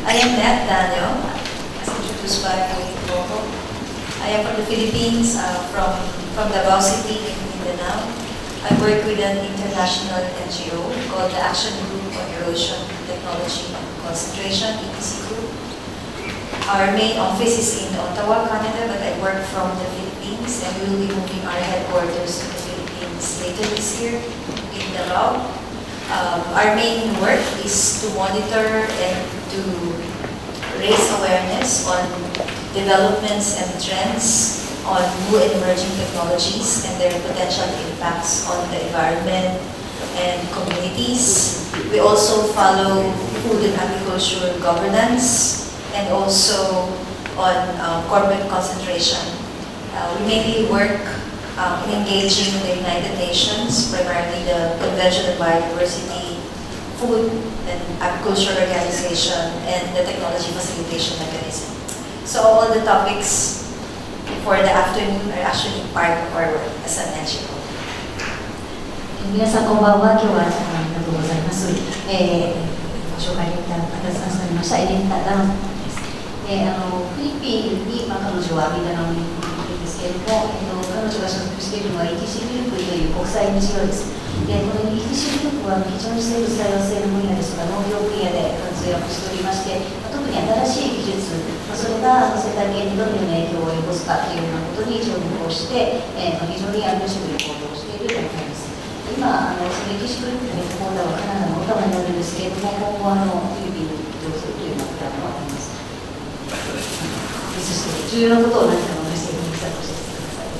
I am Matt Daniel, as introduced by Coco. I am from the Philippines, from Davao City in Mindanao. I work with an international NGO called the Action Group on Erosion, Technology and Concentration, ETC Group. Our main office is in Ottawa, Canada, but I work from the Philippines, and we will be moving our headquarters to the Philippines later this year in Davao. Our main work is to monitor and to raise awareness on developments and trends on new and emerging technologies and their potential impacts on the environment and communities. We also follow food and agriculture governance and also on corporate concentration. We mainly work in engaging the United Nations, primarily the Convention on Biodiversity, Food and Agriculture Organization, and the Technology Facilitation Mechanism. So all the topics for the afternoon are actually part of our work as an NGO. 皆さんこんばんは。今日はありがとうございます。ご紹介いただきましたエレニタさんです。フィリピンに、彼女はミンダナオにいるんですけれども、彼女が所属しているのは ETC グループという国際 NGO です。でこの ETC グループは非常に生物多様性の分野ですとか農業分野で活躍しておりまして、特に新しい技術、それが生態系にどのような影響を及ぼすかというようなことに注目をして、非常にアグレッシブに行動している団体です。今、その ETC グループのヘッドコーターはカナダのオタワになるんですけれども、今後フィリピンに移動するというようなプランもあります。そして重要なことを何かお話しているのか教えてください。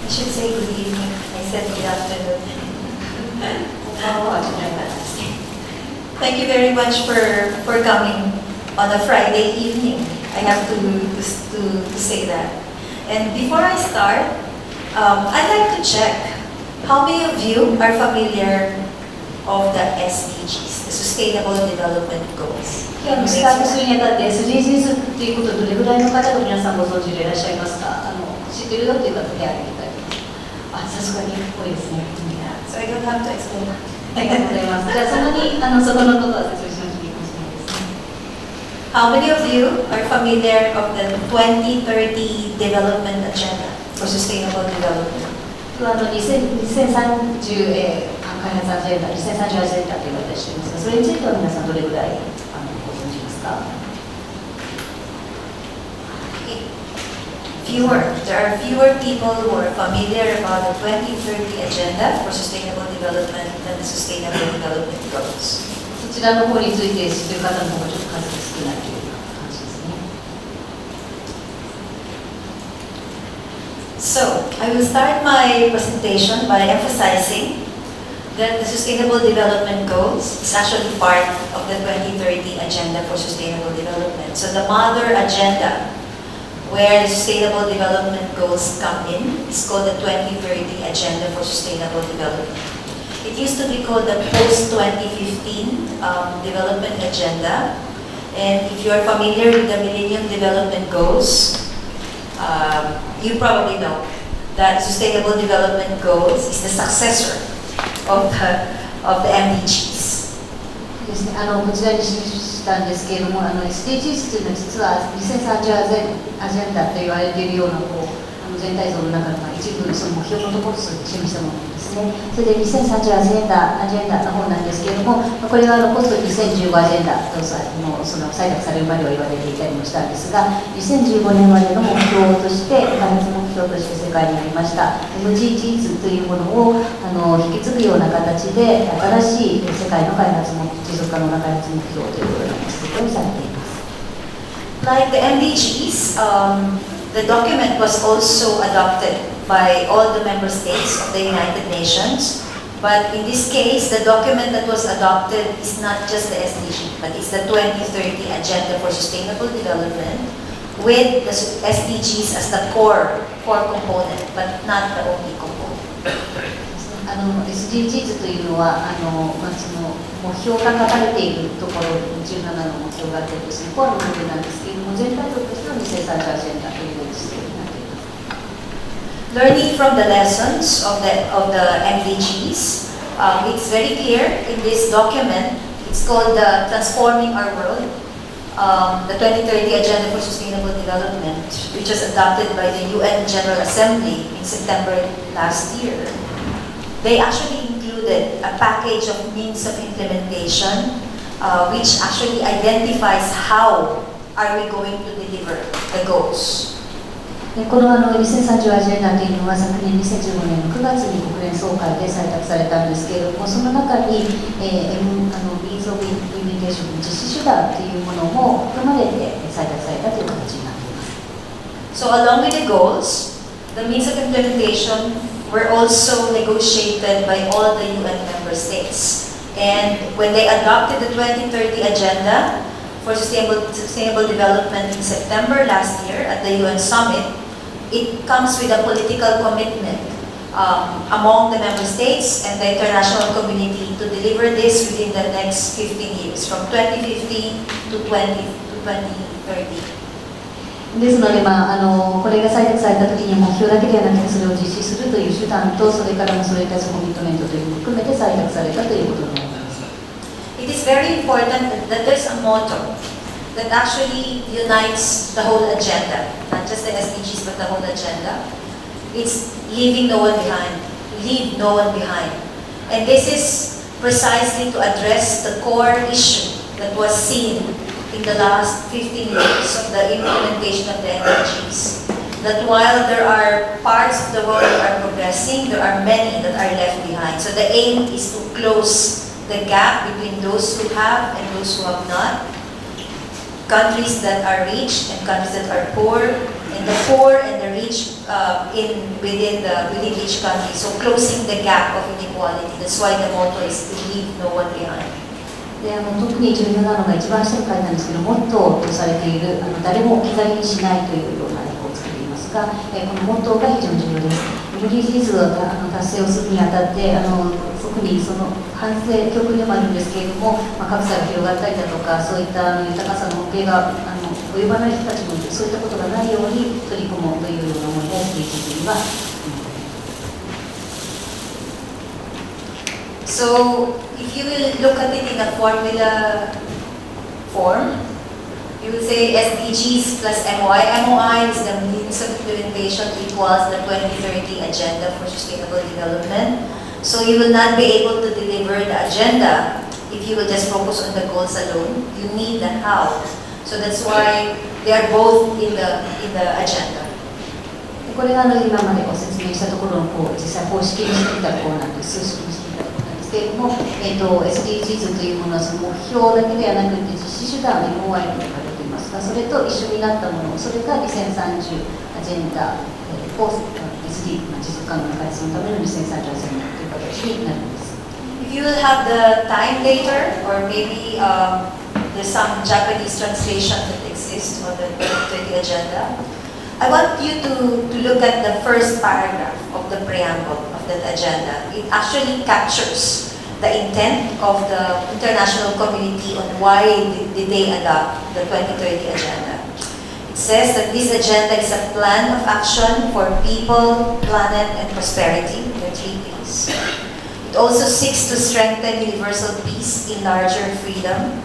I should say good evening. I said good afternoon. Thank you very much for coming on a Friday evening. I have to say that. And before I start, I'd like to check how many of you are familiar of the SDGs, the Sustainable Development Goals. 今日スタートするにあたって SDGs ということをどれぐらいの方が皆さんご存知でいらっしゃいますか？知ってるよという方であげていただきます。さすがに多いですね。So I don't have to explain that. ありがとうございます。じゃあそこのことは説明しなくていいかもしれないですね。How many of you are familiar of the 2030 Development Agenda for Sustainable Development? 2030開発アジェンダ、2030アジェンダと言われたりしていますが、それについては皆さんどれぐらいご存知ですかThere are fewer people who are familiar about the 2030 Agenda for Sustainable Development than the Sustainable Development Goals. そちらの方について知っている方の方がちょっと数が少ないという感じですね。So, I will start my presentation by emphasizing that the Sustainable Development Goals is actually part of the 2030 Agenda for Sustainable Development. So the mother agenda where the Sustainable Development Goals come in is called the 2030 Agenda for Sustainable Development. It used to be called the Post-2015 Development Agenda. And if you are familiar with the Millennium Development Goals, you probably know that Sustainable Development Goals is the successor of the MDGs. ですね、こちらに示したんですけれども、SDGs というのは実は2030アジェンダと言われているような全体像の中の一部その目標のところを示したものですね。それで2030アジェンダの方なんですけれども、これはポスト2015アジェンダとその採択されるまでは言われていたりもしたんですが、2015年までの目標として開発目標として世界にありました SDGs というものを引き継ぐような形で新しい世界の開発持続可能な開発目標ということが設定されています。Like the MDGs, the document was also adopted by all the member states of the United Nations. But in this case, the document that was adopted is not just the SDG, but it's the 2030 Agenda for Sustainable Development with the SDGs as the core component, but not the only component. SDGs というのはその目標が書かれているところに17の目標があってですね、コアの部分なんですけれども、全体像としては2030アジェンダというようにしています。Learning from the lessons of the MDGs, it's very clear in this document. It's called Transforming Our World, the 2030 Agenda for Sustainable Development, which was adopted by the UN General Assembly in September last year. They actually included a package of means of implementation, which actually identifies how are we going to deliver the goals. この2030アジェンダというのは昨年2015年の9月に国連総会で採択されたんですけれども、その中に、Means of Implementation 実施手段というものも含まれて採択されたという形になっています。So along with the goals, the means of implementation were also negotiated by all the UN member states. And when they adopted the 2030 Agenda for Sustainable Development in September last year at the UN Summit, it comes with a political commitment among the member states and the international community to deliver this within the next 15 years, from 2015 to 2030. ですので、これが採択されたときに目標だけではなくてそれを実施するという手段と、それからもそれに対するコミットメントというのも含めて採択されたということになります。It is very important that there's a motto that actually unites the whole agenda, not just the SDGs but the whole agenda. It's leaving no one behind, leave no one behind. And this is precisely to address the core issue that was seen in the last 15 years of the implementation of the SDGs. That while there are parts of the world that are progressing, there are many that are left behind. So the aim is to close the gap between those who have and those who have not. Countries that are rich and countries that are poor, and the poor and the rich within each country. So closing the gap of inequality. That's why the motto is to leave no one behind. で特に重要なのが一番下に書いたんですけど、モットーとされている誰も置き去りにしないというような訳をつけていますが、このモットーが非常に重要です。SDGs を達成をするにあたって特にその反省教訓でもあるんですけれども、格差が広がったりだとか、そういった豊かさの恩恵が及ばない人たちもいる、そういったことがないように取り組もうというような思いで SDGs には。So if you will look at it in a formula form, you will say SDGs plus MOI. MOI is the means of implementation equals the 2030 Agenda for Sustainable Development. So you will not be able to deliver the agenda if you will just focus on the goals alone. You need the how. So that's why they are both in the agenda. これが今までご説明したところの実際方式にしていたこうなんです、数式にしていたこうなんですけれども、SDGs というものはその目標だけではなくて実施手段の MOI と書かれていますが、それと一緒になったもの、それが2030アジェンダを SD、持続可能な開発のための2030アジェンダという形になるんです。If you will have the time later, or maybe there's some Japanese translation that exists on the 2030 agenda, I want you to look at the first paragraph of the preamble of that agenda. It actually captures the intent of the international community on why did they adopt the 2030 agenda. It says that this agenda is a plan of action for people, planet, and prosperity, the 3 Ps. It also seeks to strengthen universal peace in larger freedom.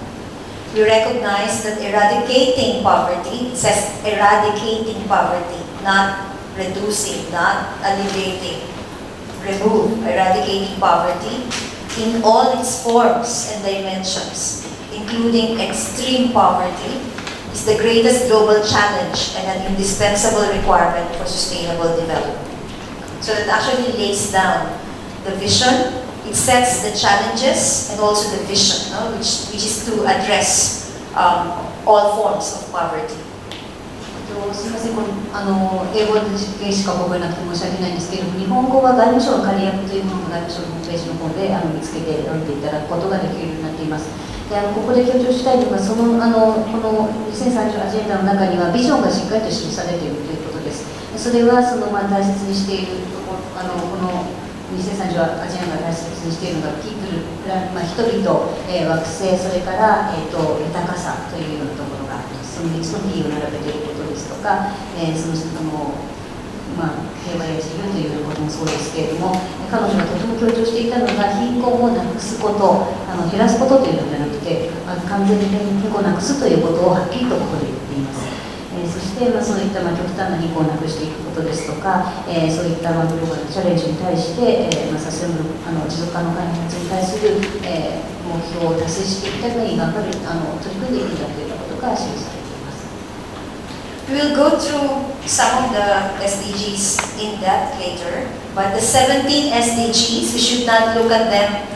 We recognize that eradicating poverty, it says eradicating poverty, not reducing, not alleviating, remove, eradicating poverty in all its forms and dimensions, including extreme poverty, is the greatest global challenge and an indispensable requirement for sustainable development. So that actually lays down the vision. It sets the challenges and also the vision, which is to address all forms of poverty. すみません、英語でしか覚えなくて申し訳ないんですけれども、日本語は外務省の仮訳というものを外務省のホームページの方で見つけて読んでいただくことができるようになっています。でここで強調したいのが、この2030アジェンダの中にはビジョンがしっかりと記されているということです。それは大切にしているこの2030アジェンダが大切にしているのがピープル、人々、惑星、それから、豊かさというようなところがその3つの P を並べていることですとか、平和や自由ということもそうですけれども、彼女がとても強調していたのが貧困をなくすこと、減らすことというのではなくて、完全に貧困をなくすということをはっきりとここで言っています。そして、そういった極端な貧困をなくしていくことですとか、そういったグローバルなチャレンジに対して、サステナブル持続可能開発に対する、目標を達成していくために取り組んでいくんだというようなことが記されています。We will go through some of the SDGs in depth later, but the 17 SDGs, we should not look at them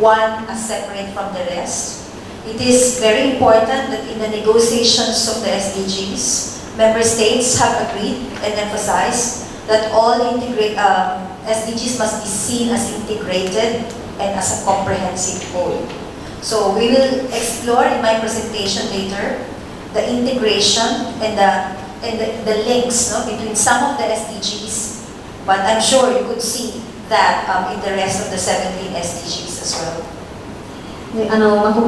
one as separate from the rest. It is very important that in the negotiations of the SDGs, member states have agreed and emphasized that all SDGs must be seen as integrated and as a comprehensive whole. So we will explore in my presentation later the integration and the links between some of the SDGs, but I'm sure you could see that in the rest of the 17 SDGs as well. でこ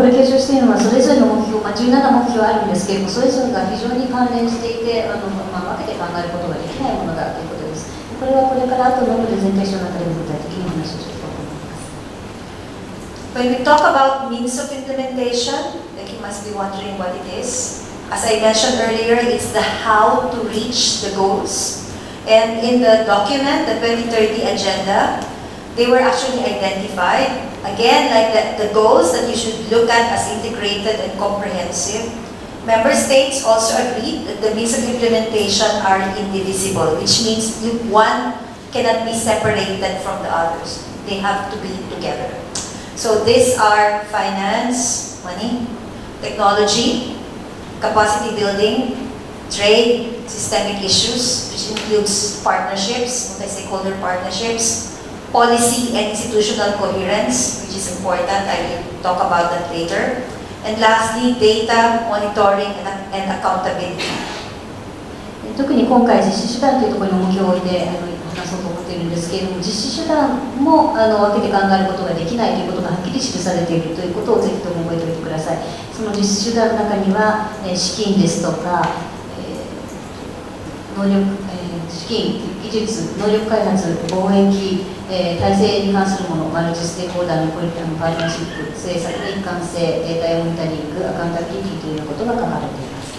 こで継承しているのはそれぞれの目標、17目標あるんですけれども、それぞれが非常に関連していて分けて考えることができないものだということです。これはこれから後のプレゼンテーションの中でも具体的にお話をしていこうと思います。When we talk about means of implementation, like you must be wondering what it is. As I mentioned earlier, it's the how to reach the goals. And in the document, the 2030 agenda, they were actually identified. Again, like the goals that you should look at as integrated and comprehensive. Member states also agreed that the means of implementation are indivisible, which means one cannot be separated from the others. They have to be together. So these are finance, money, technology, capacity building, trade, systemic issues, which includes partnerships, multi-stakeholder partnerships, policy and institutional coherence, which is important. I will talk about that later. And lastly, data monitoring and accountability. 特に今回実施手段というところに重きを置いて話そうと思っているんですけれども、実施手段も分けて考えることができないということがはっきり記されているということをぜひとも覚えておいてください。その実施手段の中には資金ですとか、資金、技術、能力開発、貿易、体制に関するもの、マルチステークホルダーのパートナーシップ、政策の一貫性、データモニタリング、アカウンタビリティというようなことが書かれています。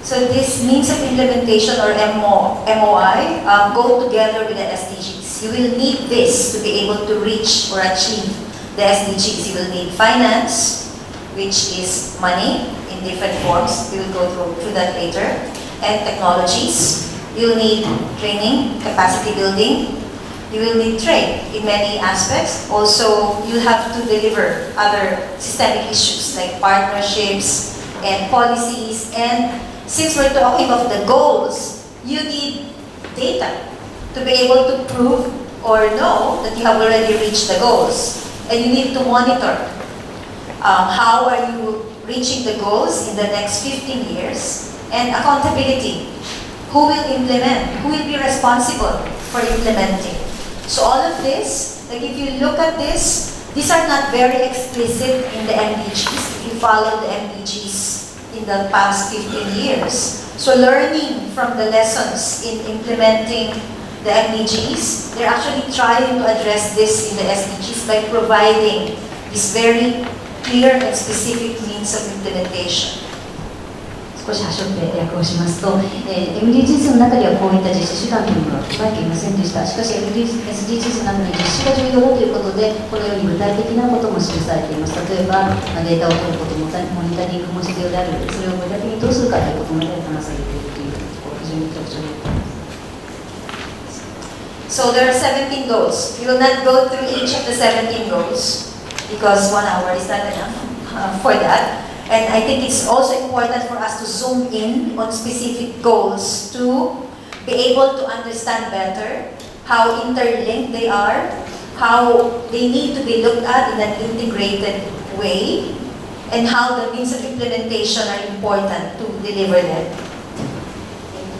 So this means of implementation or MOI go together with the SDGs. You will need this to be able to reach or achieve the SDGs. You will need finance, which is money in different forms. We will go through that later. And technologies. You will need training, capacity building. You will need trade in many aspects. Also, you have to deliver other systemic issues like partnerships and policies. And since we're talking of the goals, you need data to be able to prove or know that you have already reached the goals. And you need to monitor how are you reaching the goals in the next 15 years. And accountability. Who will implement? Who will be responsible for implementing? So all of this, like if you look at this, these are not very explicit in the MDGs. If you follow the MDGs in the past 15 years. So learning from the lessons in implementing the MDGs, they're actually trying to address this in the SDGs by providing this very clear and specific means of implementation. 少し端折って訳をしますと、MDGs の中ではこういった実施手段というのは書いていませんでした。しかし SDGs の中で実施が重要だということで、このように具体的なことも記されています。例えば、データを取ることもモニタリングも必要である、それを具体的にどうするかということまで話されているというところ、非常に特徴的です。So there are 17 goals. We will not go through each of the 17 goals because 1 hour is not enough for that. And I think it's also important for us to zoom in on specific goals to be able to understand better how interlinked they are, how they need to be looked at in an integrated way, and how the means of implementation are important to deliver them.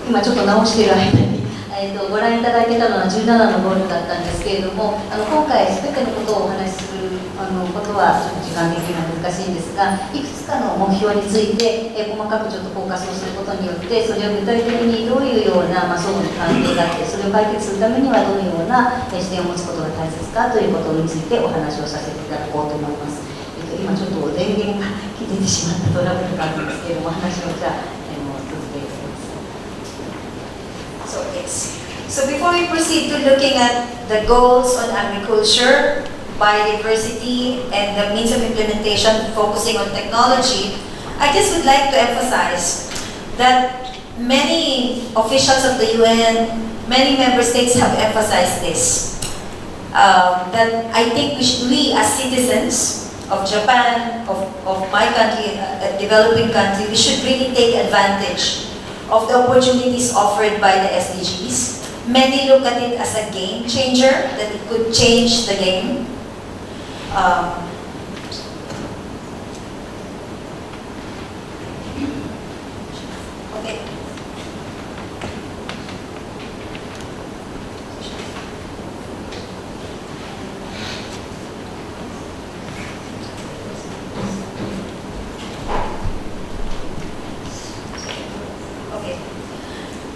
今ちょっと直している間に、ご覧いただいてたのは17のゴールだったんですけれども、今回全てのことをお話しすることはちょっと時間的には難しいんですが、いくつかの目標について、細かくちょっとフォーカスをすることによって、それを具体的にどういうような、相互の関係があって、それを解決するためにはどのような視点を持つことが大切かということについてお話をさせていただこうと思います。今ちょっと電源が切れてしまったトラブルがあるんですけれども、話をじゃあ続けていきます。So before we proceed to looking at the goals on agriculture, biodiversity, and the means of implementation focusing on technology, I just would like to emphasize that many officials of the UN, many member states have emphasized this. That I think we as citizens of Japan, of my country, a developing country, we should really take advantage of the opportunities offered by the SDGs. Many look at it as a game changer, that it could change the game. Okay.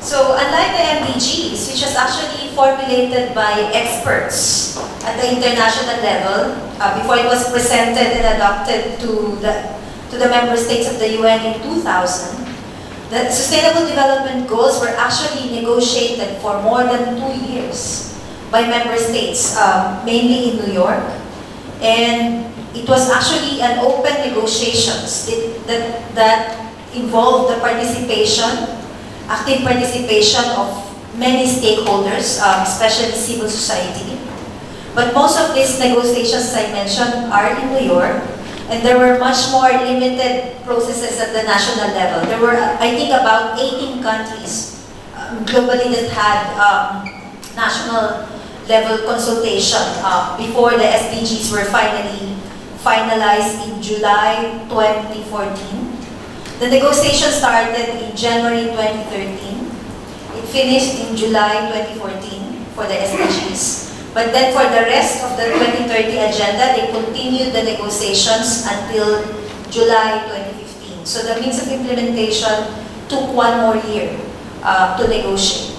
So unlike the MDGs, which was actually formulated by experts at the international level before it was presented and adopted to the member states of the UN in 2000, the Sustainable Development Goals were actually negotiated for more than 2 years by member states, mainly in New York, and it was actually an open negotiations that involved the active participation of many stakeholders, especially civil society. But most of these negotiations, as I mentioned, are in New York, and there were much more limited processes at the national level. There were, I think, about 18 countries globally that had national level consultation before the SDGs were finalized in July 2014. The negotiation started in January 2013. It finished in July 2014 for the SDGs. But then for the rest of the 2030 agenda, they continued the negotiations until July 2015. So the means of implementation took 1 more year to negotiate.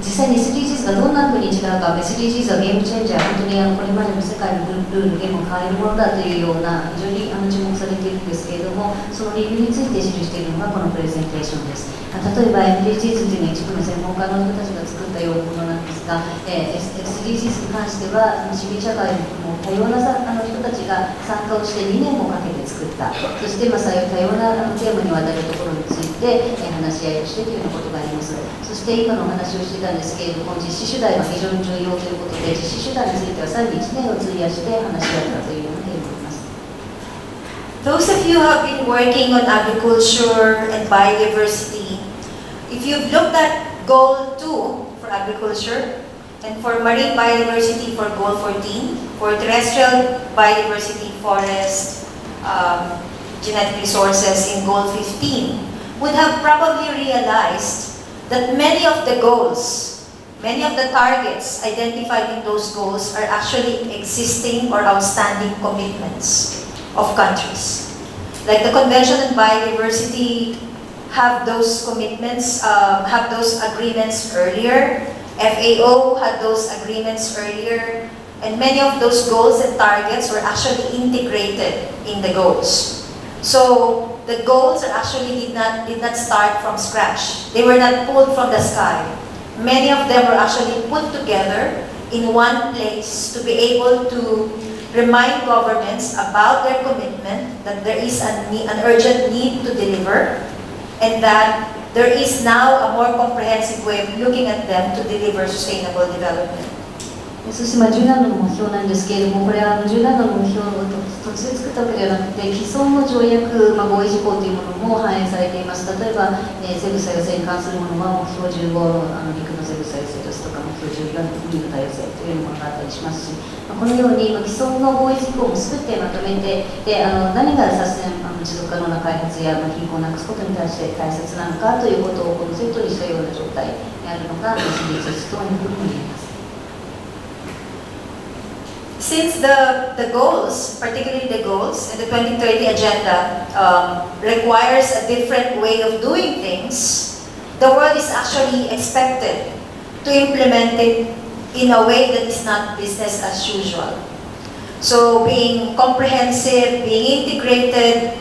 実際に SDGs がどんなふうに違うか、SDGs はゲームチェンジャー、本当にこれまでの世界のルール、ゲームを変えるものだというような、非常に注目されているんですけれども、その理由について記しているのがこのプレゼンテーションです。例えば SDGs というのは一部の専門家の人たちが作ったようなものなんですが、SDGs に関しては市民社会の多様な人たちが参加をして2年もかけて作った、そして多様なテーマにわたるところについて話し合いをしてというようなことがあります。そして今のお話をしていたんですけれども、実施手段が非常に重要ということで、実施手段についてはさらに1年を費やして話し合ったというような点もあります。Those of you who have been working on agriculture and biodiversity, if you've looked at Goal 2 for agriculture, and for marine biodiversity for Goal 14, for terrestrial biodiversity, forest, genetic resources in Goal 15, would have probably realized that many of the goals, many of the targets identified in those goals are actually existing or outstanding commitments of countries. Like the Convention on Biodiversity have those commitments, have those agreements earlier. FAO had those agreements earlier. And many of those goals and targets were actually integrated in the goals. So the goals actually did not start from scratch. They were not pulled from the sky. Many of them were actually put together in one place to be able to remind governments about their commitment, that there is an urgent need to deliver, and that there is now a more comprehensive way of looking at them to deliver sustainable development. そして17の目標なんですけれども、これは17の目標と突然作ったわけではなくて、既存の条約、合意事項というものも反映されています。例えば、生物多様性に関するものは目標15の陸の生物多様性ですとか、目標14の海の多様性というものがあったりしますし、このように既存の合意事項も全てまとめて、で何が持続可能な開発や貧困をなくすことに対して大切なのかということをこのセットにしたような状態にあるのが SDGs というふうに言えます。Since the goals, particularly the goals and the 2030 agenda requires a different way of doing things, the world is actually expected to implement it in a way that is not business as usual. So being comprehensive, being integrated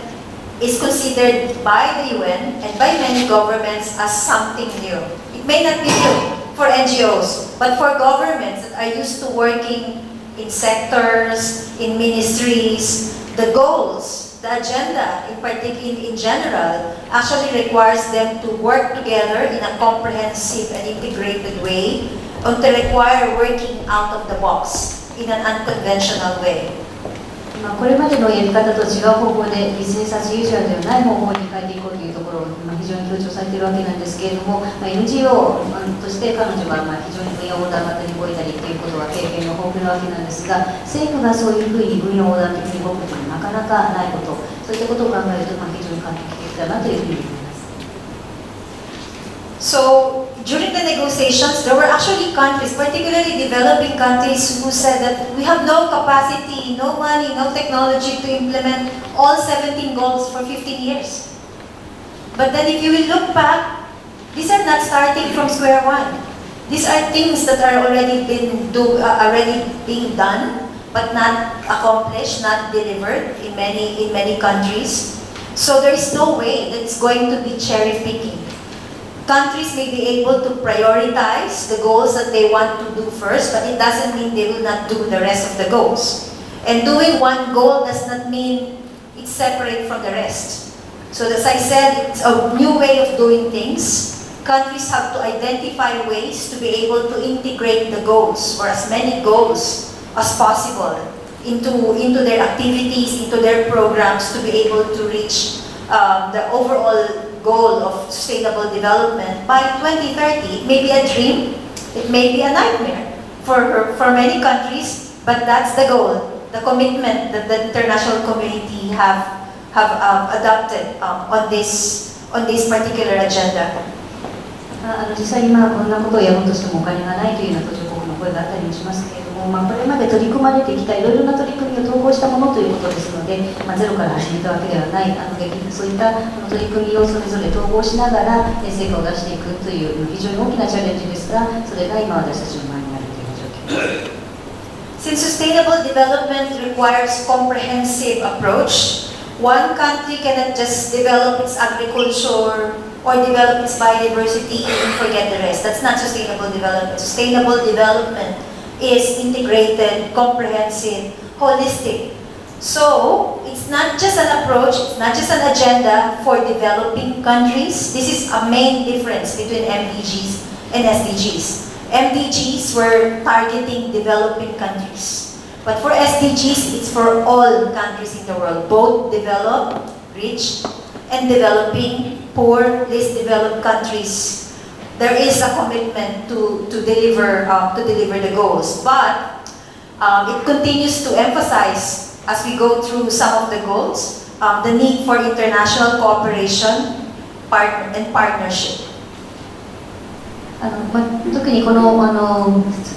is considered by the UN and by many governments as something new. It may not be new for NGOs, but for governments that are used to working in sectors, in ministries, the goals, the agenda in general actually requires them to work together in a comprehensive and integrated way and to require working out of the box in an unconventional way. これまでのやり方と違う方法でビジネスアズユージュアルではない方法に変えていこうというところを非常に強調されているわけなんですけれども、NGO として彼女は非常に分野横断型に動いたりということは経験が豊富なわけなんですが、政府がそういうふうに分野横断的に動くというのはなかなかないこと、そういったことを考えると非常に画期的だなというふうに思います。So, during the negotiations, there were actually countries, particularly developing countries, who said that we have no capacity, no money, no technology to implement all 17 goals for 15 years. But then if you will look back, these are not starting from square one. These are things that are already being done, but not accomplished, not delivered in many countries. So there is no way that it's going to be cherry picking. Countries may be able to prioritize the goals that they want to do first, but it doesn't mean they will not do the rest of the goals. And doing one goal does not mean it's separate from the rest. So as I said, it's a new way of doing things. Countries have to identify ways to be able to integrate the goals, or as many goals as possible, into their activities, into their programs, to be able to reach the overall goal of sustainable development by 2030. It may be a dream, it may be a nightmare for many countries, but that's the goal, the commitment that the international community have adopted on this particular agenda. 実際にこんなことをやろうとしてもお金がないというような途上国の声があったりもしますけれども、これまで取り組まれてきたいろいろな取り組みを統合したものということですので、ゼロから始めたわけではない、そういった取り組みをそれぞれ統合しながら成果を出していくという非常に大きなチャレンジですが、それが今私たちの前にあるという状況です。Since sustainable development requires comprehensive approach, one country cannot just develop its agriculture or develop its biodiversity and forget the rest. That's not sustainable development. Sustainable development is integrated, comprehensive, holistic. So, it's not just an approach, it's not just an agenda for developing countries. This is a main difference between MDGs and SDGs. MDGs were targeting developing countries. But for SDGs, it's for all countries in the world, both developed, rich, and developing, poor, least developed countries. There is a commitment to deliver the goals, but it continues to emphasize, as we go through some of the goals, the need for international cooperation and partnership. 特にこの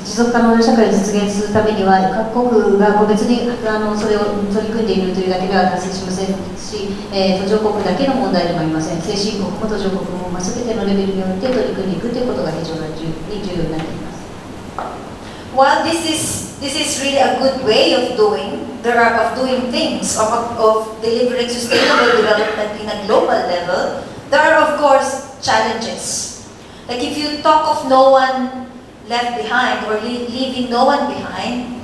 持続可能な社会を実現するためには各国が別にそれを取り組んでいるというだけでは達成しませんし、途上国だけの問題でもありません。先進国も途上国も全てのレベルによって取り組んでいくということが非常に重要になっています。While this is really a good way of doing things, of delivering sustainable development in a global level, there are of course challenges. Like if you talk of no one left behind or leaving no one behind,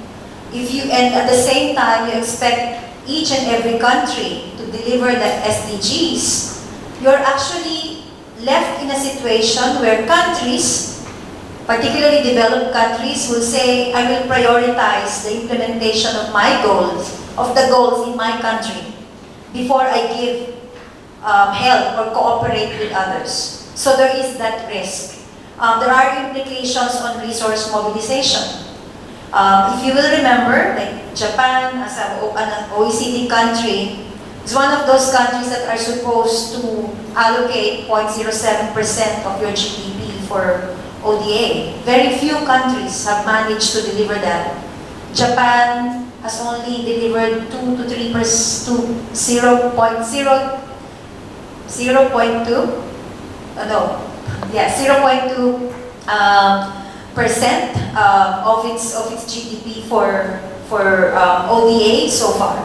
and at the same time you expect each and every country to deliver the SDGs, you're actually left in a situation where countries, particularly developed countries, will say, I will prioritize the implementation of my goals of the goals in my country before I give help or cooperate with others. So there is that risk. There are implications on resource mobilization. If you will remember, like Japan as an OECD country is one of those countries that are supposed to allocate 0.07% of your GDP for ODA. Very few countries have managed to deliver that. Japan has only delivered 2 to 3% to 0.2 percent of its GDP for ODA so far.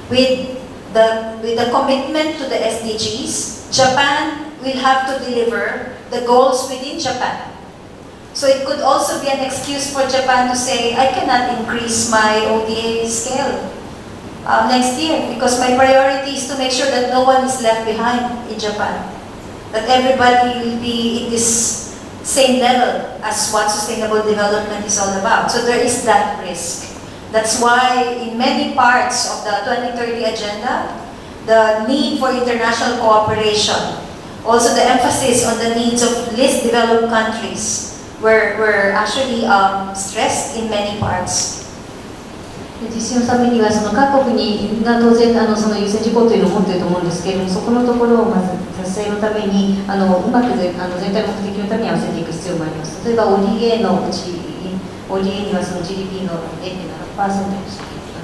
With the commitment to the SDGs, Japan will have to deliver the goals within Japan. So it could also be an excuse for Japan to say, I cannot increase my ODA scale next year because my priority is to make sure that no one is left behind in Japan. That everybody will be in this same level as what sustainable development is all about. So there is that risk. That's why in many parts of the 2030 agenda, the need for international cooperation, also the emphasis on the needs of least developed countries were actually stressed in many parts. 実施のためにはその各国が当然その優先事項というのを持っていると思うんですけれども、そこのところをまず達成のためにうまく全体の目的のために合わせていく必要もあります。例えば ODA のうち ODA にはその GDP の 0.7%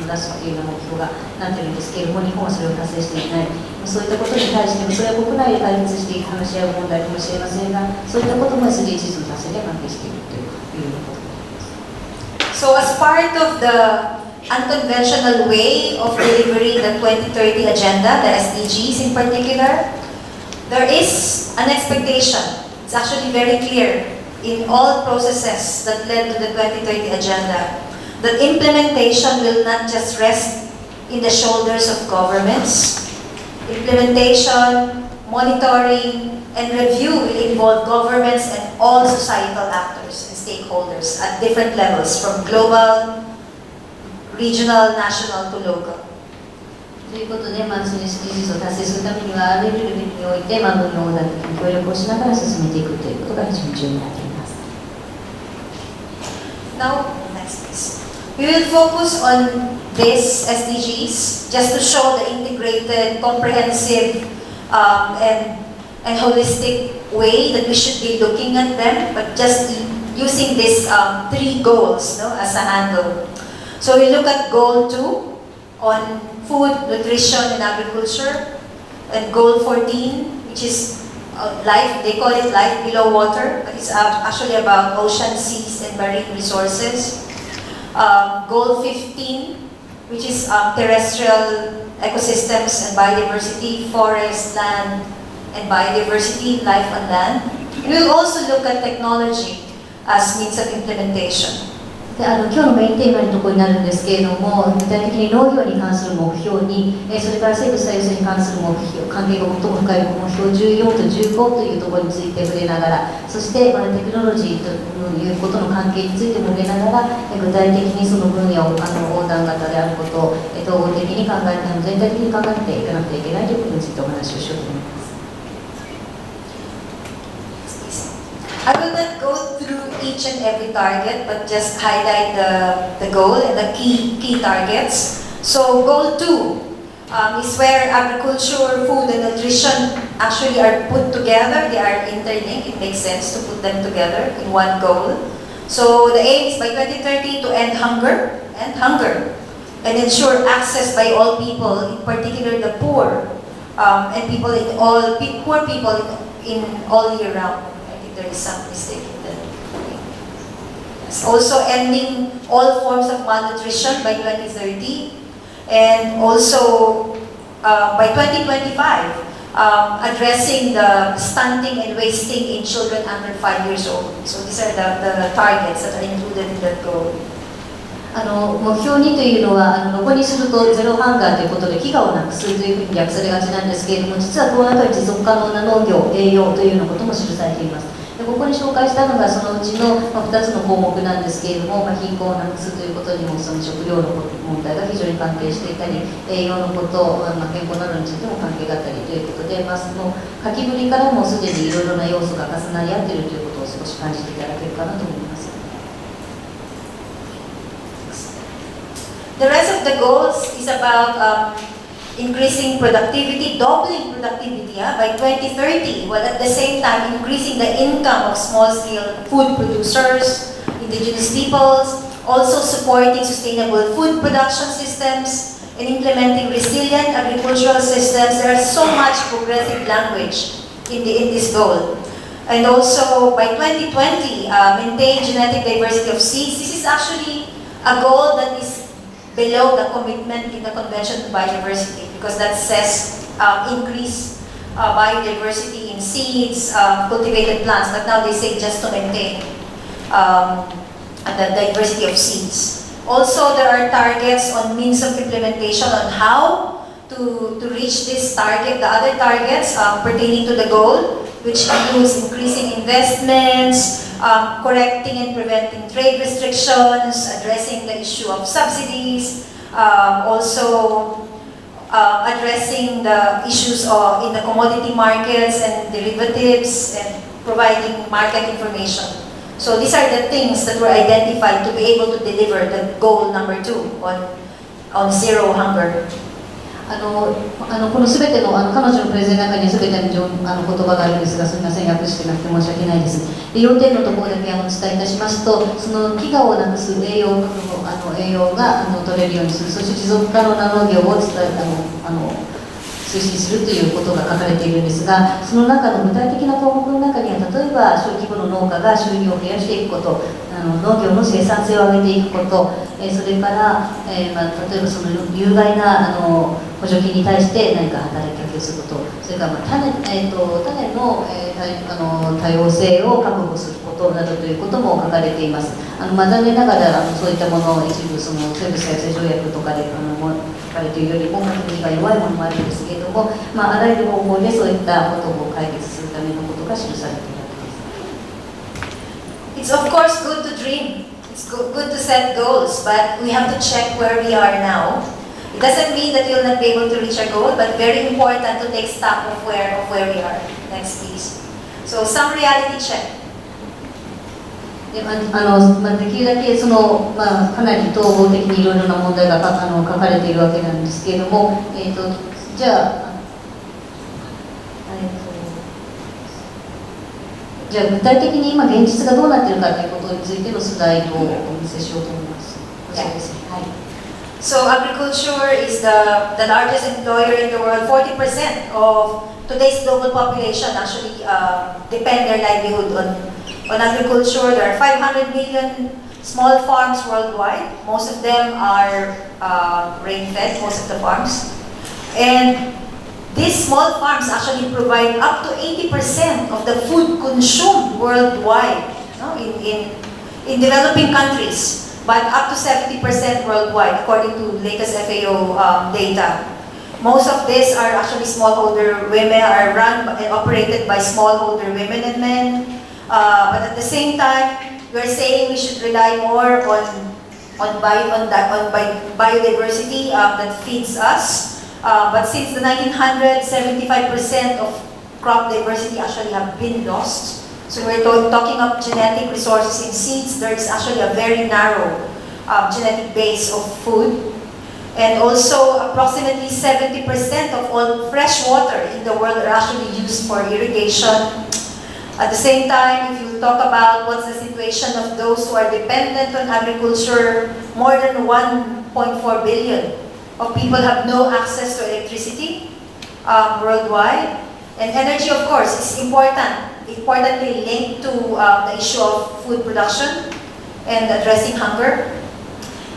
に出すというような目標がなっているんですけれども、日本はそれを達成していない。そういったことに対しても、それは国内で対立して話し合う問題かもしれませんが、そういったことも SDGs の達成で関係しているというようなことになります。So as part of the unconventional way of delivering the 2030 agenda, the SDGs in particular, there is an expectation. It's actually very clear in all processes that led to the 2030 agenda that implementation will not just rest in the shoulders of governments. Implementation, monitoring, and review will involve governments and all societal actors and stakeholders at different levels, from global, regional, national to local. ということで、SDGs を達成するためには、あらゆるレベルにおいて、分野横断的に協力をしながら進めていくということが非常に重要になっています。Now, next please. We will focus on this SDGs just to show the integrated, comprehensive, and holistic way that we should be looking at them, but just using these 3 goals as a handle. So we look at goal 2 on food, nutrition, and agriculture, and goal 14, which is life, they call it life below water, but it's actually about ocean, seas, and marine resources. Goal 15, which is terrestrial ecosystems and biodiversity, forest, land, and biodiversity, life on land. And we'll also look at technology as means of implementation. で今日のメインテーマのところになるんですけれども、具体的に農業に関する目標に、それから生物多様性に関する目標、関係が最も深い目標14と15というところについて触れながら、そしてテクノロジーということの関係についても触れながら、具体的にその分野を横断型であることを統合的に考えて、全体的に考えていかなくてはいけないということについてお話をしようと思います。I will not go through each and every target, but just highlight the goal and the key targets. So goal 2 is where agriculture, food, and nutrition actually are put together. They are interlinked. It makes sense to put them together in one goal. So the aim is by 2030 to end hunger, and ensure access by all people, in particular the poor, and poor people in all year round. There is some mistake in that. Yes. Also ending all forms of malnutrition by 2030, and also by 2025, addressing the stunting and wasting in children under 5 years old. So these are the targets that are included in that goal. 目標2というのはどこにするとゼロハンガーということで飢餓をなくすというふうに訳されがちなんですけれども、実はこの中に持続可能な農業、栄養というようなことも記されています。ここに紹介したのがそのうちの2つの項目なんですけれども、貧困をなくすということにもその食料の問題が非常に関係していたり、栄養のこと、健康などについても関係があったりということで、その書きぶりからもすでにいろいろな要素が重なり合っているということを少し感じていただけるかなと思います。The rest of the goals is about increasing productivity, doubling productivity by 2030, while at the same time increasing the income of small-scale food producers, indigenous peoples, also supporting sustainable food production systems, and implementing resilient agricultural systems. There is so much progressive language in this goal. And also, by 2020, maintain genetic diversity of seeds. This is actually a goal that is below the commitment in the Convention on Biodiversity, because that says increase biodiversity in seeds, cultivated plants, but now they say just to maintain the diversity of seeds. Also, there are targets on means of implementation on how to reach this target, the other targets pertaining to the goal, which includes increasing investments, correcting and preventing trade restrictions, addressing the issue of subsidies, also addressing the issues in the commodity markets and derivatives, and providing market information. So these are the things that were identified to be able to deliver the goal number 2 on zero hunger. このすべての彼女のプレゼンの中にすべての言葉があるんですが、すみません、訳してなくて申し訳ないです。で、要点のところだけお伝えいたしますと、その飢餓をなくす栄養が取れるようにする、そして持続可能な農業を推進するということが書かれているんですが、その中の具体的な項目の中には、例えば小規模の農家が収入を増やしていくこと、農業の生産性を上げていくこと、それから、例えばその有害な補助金に対して何か働きかけをすること、それから種の多様性を確保することなどということも書かれています。残念ながらそういったものを一部その生物多様性条約とかで書かれているよりも確認が弱いものもあるんですけれども、あらゆる方法でそういったことを解決するためのことが記されているわけです。It's of course good to dream. It's good to set goals, but we have to check where we are now. It doesn't mean that you'll not be able to reach our goal, but very important to take stock of where we are. Next, please. So some reality check. できるだけかなり統合的にいろいろな問題が書かれているわけなんですけれども、じゃあ具体的に今現実がどうなっているかということについてのスライドをお見せしようと思います。So agriculture is the largest employer in the world. 40% of today's global population actually depend their livelihood on agriculture. There are 500 million small farms worldwide. Most of them are rain-fed, most of the farms. And these small farms actually provide up to 80% of the food consumed worldwide, in developing countries, but up to 70% worldwide, according to latest FAO data. Most of these are actually smallholder women, are run and operated by smallholder women and men. But at the same time, we're saying we should rely more on biodiversity that feeds us. But since the 1900s, 75% of crop diversity actually have been lost. So we're talking of genetic resources in seeds. There is actually a very narrow genetic base of food. And also, approximately 70% of all fresh water in the world are actually used for irrigation. At the same time, if you talk about what's the situation of those who are dependent on agriculture, more than 1.4 billion of people have no access to electricity worldwide. And energy, of course, is importantly linked to the issue of food production and addressing hunger.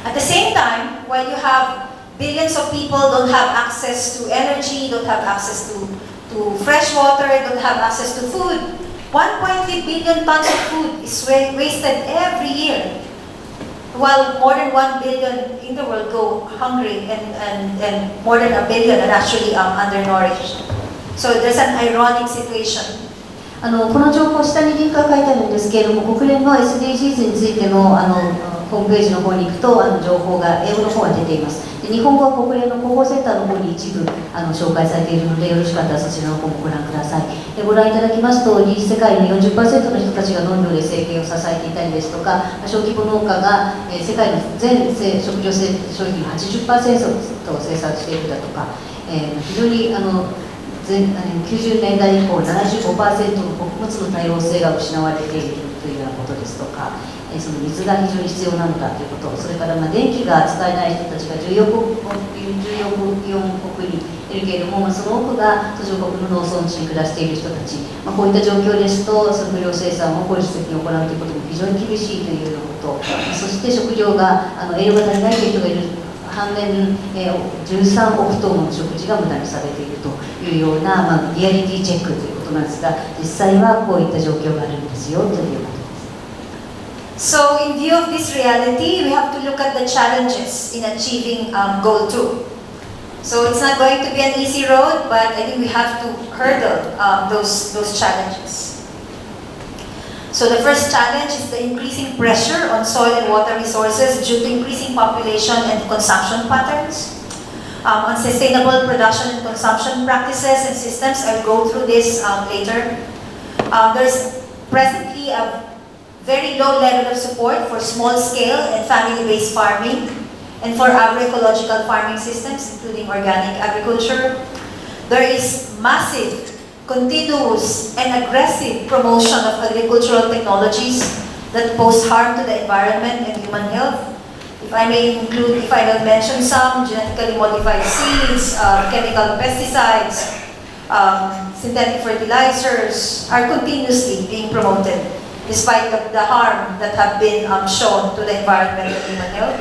At the same time, while you have billions of people don't have access to energy, don't have access to fresh water, don't have access to food, 1.3 billion tons of food is wasted every year, while more than 1 billion in the world go hungry, and more than 1 billion are actually undernourished. So there's an ironic situation. この情報、下にリンクが書いてあるんですけれども、国連の SDGs についてのホームページの方に行くと情報が、英語の方が出ています。で日本語は国連の広報センターの方に一部紹介されているので、よろしかったらそちらの方もご覧ください。ご覧いただきますと、世界の 40% の人たちが農業で生計を支えていたりですとか、小規模農家が世界の全食料商品の 80% を生産しているだとか、非常に90年代以降 75% の穀物の多様性が失われているというようなことですとか、その水が非常に必要なのだということ、それから電気が使えない人たちが14億人いるけれども、その多くが途上国の農村地に暮らしている人たち、こういった状況ですと、食料生産を効率的に行うということも非常に厳しいというようなこと、そして食料が栄養が足りないという人がいる反面、13億トンの食事が無駄にされているというような、リアリティチェックということなんですが、実際はこういった状況があるんですよということです。So, in view of this reality, we have to look at the challenges in achieving Goal 2. So, it's not going to be an easy road, but I think we have to hurdle those challenges. So, the first challenge is the increasing pressure on soil and water resources due to increasing population and consumption patterns. Unsustainable production and consumption practices and systems, I'll go through this later. There's presently a very low level of support for small-scale and family-based farming and for agroecological farming systems, including organic agriculture. There is massive, continuous, and aggressive promotion of agricultural technologies that pose harm to the environment and human health. If I will mention some, genetically modified seeds, chemical pesticides, synthetic fertilizers are continuously being promoted, despite the harm that have been shown to the environment and human health.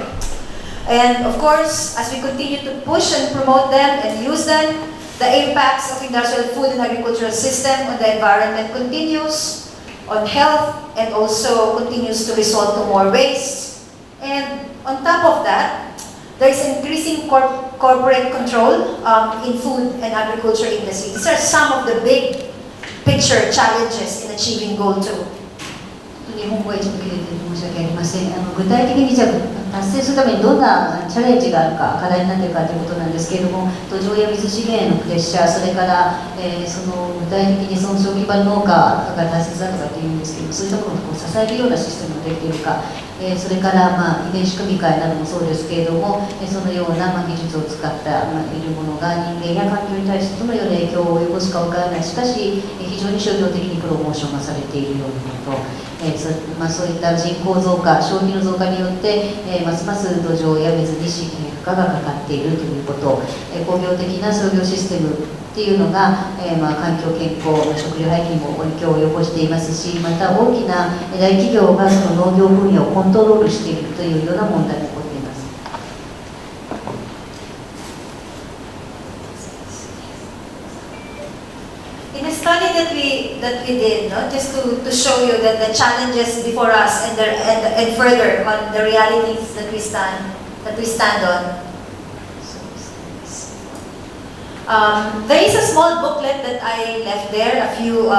And of course, as we continue to push and promote them and use them, the impacts of industrial food and agricultural system on the environment continues, on health, and also continues to result to more waste. And on top of that, there is increasing corporate control in food and agriculture industry. These are some of the big picture challenges in achieving Goal 2. 日本語は一部切れて申し訳ありません。具体的にじゃあ達成するためにどんなチャレンジがあるか、課題になっているかということなんですけれども、土壌や水資源へのプレッシャー、それから、その具体的にその小規模農家が大切だとかっていうんですけど、そういったものを支えるようなシステムができているか、それから、遺伝子組み換えなどもそうですけれども、そのような、技術を使った、いるものが人間や環境に対してどのような影響を及ぼすかわからない、しかし非常に商業的にプロモーションがされているようなこと、そういった人口増加、消費の増加によって、ますます土壌や水に負荷がかかっているということ、工業的な商業システムっていうのが、環境健康、食料廃棄にも影響を及ぼしていますし、また大きな大企業がその農業分野をコントロールしているというような問題も起こっています。In a study that we did, just to show you that the challenges before us and further on the realities that we stand on. There is a small booklet that I left there, a few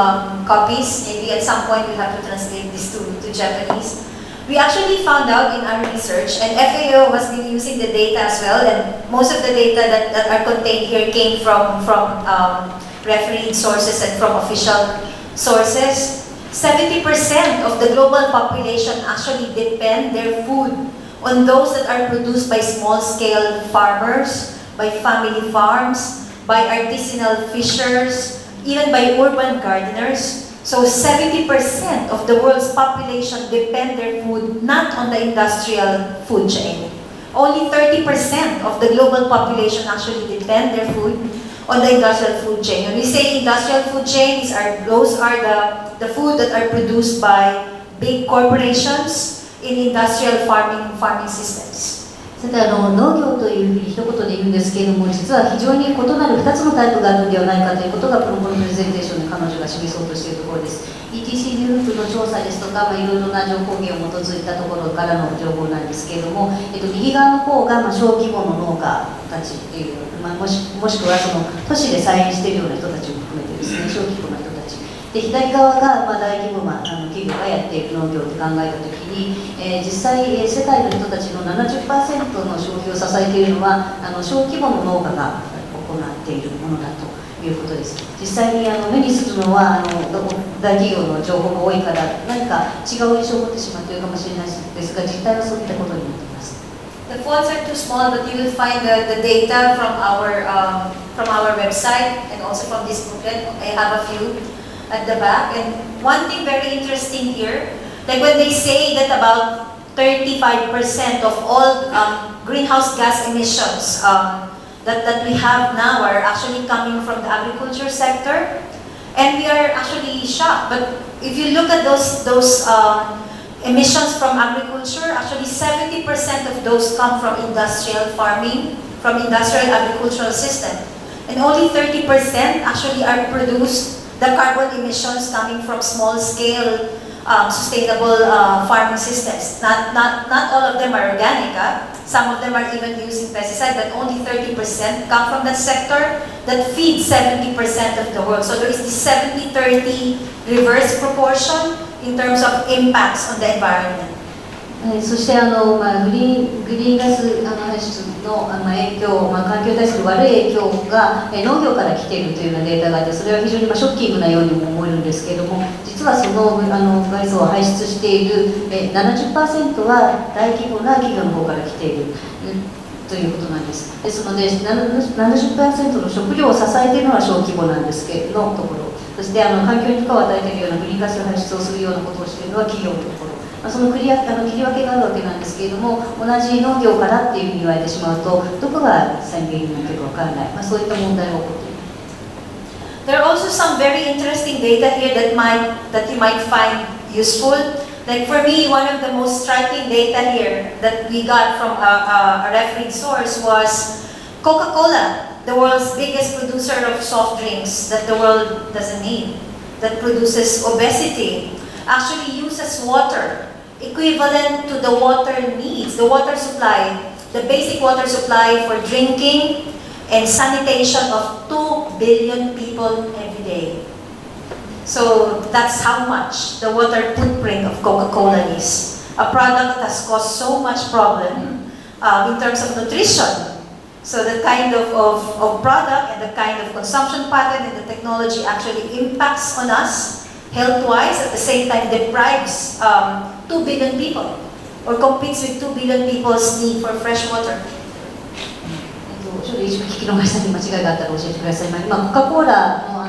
copies. Maybe at some point we have to translate this to Japanese. We actually found out in our research, and FAO has been using the data as well, and most of the data that are contained here came from refereed sources and from official sources. 70% of the global population actually depend their food on those that are produced by small-scale farmers, by family farms, by artisanal fishers, even by urban gardeners. So 70% of the world's population depend their food not on the industrial food chain. Only 30% of the global population actually depend their food on the industrial food chain. When we say industrial food chain, those are the food that are produced by big corporations in industrial farming systems. さて農業というふうに一言で言うんですけれども、実は非常に異なる2つのタイプがあるのではないかということがこのプレゼンテーションで彼女が示そうとしているところです。ETC グループの調査ですとか、いろいろな情報源を基づいたところからの情報なんですけれども、右側の方が小規模の農家たちっていう、もしくはその都市で再現しているような人たちを含めてですね、小規模な人たち。で左側が大規模な企業がやっている農業って考えたときに、実際、世界の人たちの 70% の消費を支えているのは小規模の農家が行っているものだということです。実際に目にするのは大企業の情報が多いから何か違う印象を持ってしまっているかもしれないですが、実態はそういったことになっています。The fonts are too small, but you will find the data from our website and also from this booklet. I have a few at the back. And one thing very interesting here, like when they say that about 35% of all greenhouse gas emissions that we have now are actually coming from the agriculture sector, and we are actually shocked. But if you look at those emissions from agriculture, actually 70% of those come from industrial farming, from industrial agricultural system. And only 30% actually are produced, the carbon emissions coming from small-scale sustainable farming systems. Not all of them are organic. Some of them are even using pesticides, but only 30% come from that sector that feeds 70% of the world. So there is this 70-30 reverse proportion in terms of impacts on the environment. そしてグリーンガス排出の影響、環境に対する悪い影響が農業から来ているというようなデータがあって、それは非常にショッキングなようにも思えるんですけれども、実はそのガスを排出している 70% は大規模な企業の方から来ているということなんです。ですので 70% の食料を支えているのは小規模なんですけどのところ、そして環境に負荷を与えているようなグリーンガス排出をするようなことをしているのは企業のところ、その切り分けがあるわけなんですけれども、同じ農業からっていうふうに言われてしまうと、どこが実際に原因になっているかわからない、そういった問題が起こっている。There are also some very interesting data here that you might find useful. Like for me, one of the most striking data here that we got from a reference source was Coca-Cola, the world's biggest producer of soft drinks that the world doesn't need, that produces obesity, actually uses water equivalent to the water needs, the water supply, the basic water supply for drinking and sanitation of 2 billion people every day. So that's how much the water footprint of Coca-Cola is. A product that has caused so much problem in terms of nutrition. So the kind of product and the kind of consumption pattern and the technology actually impacts on us health-wise, at the same time deprives 2 billion people or competes with 2 billion people's need for fresh water. ちょっと一部聞き逃したに間違いがあったら教えてください。今コカ・コーラの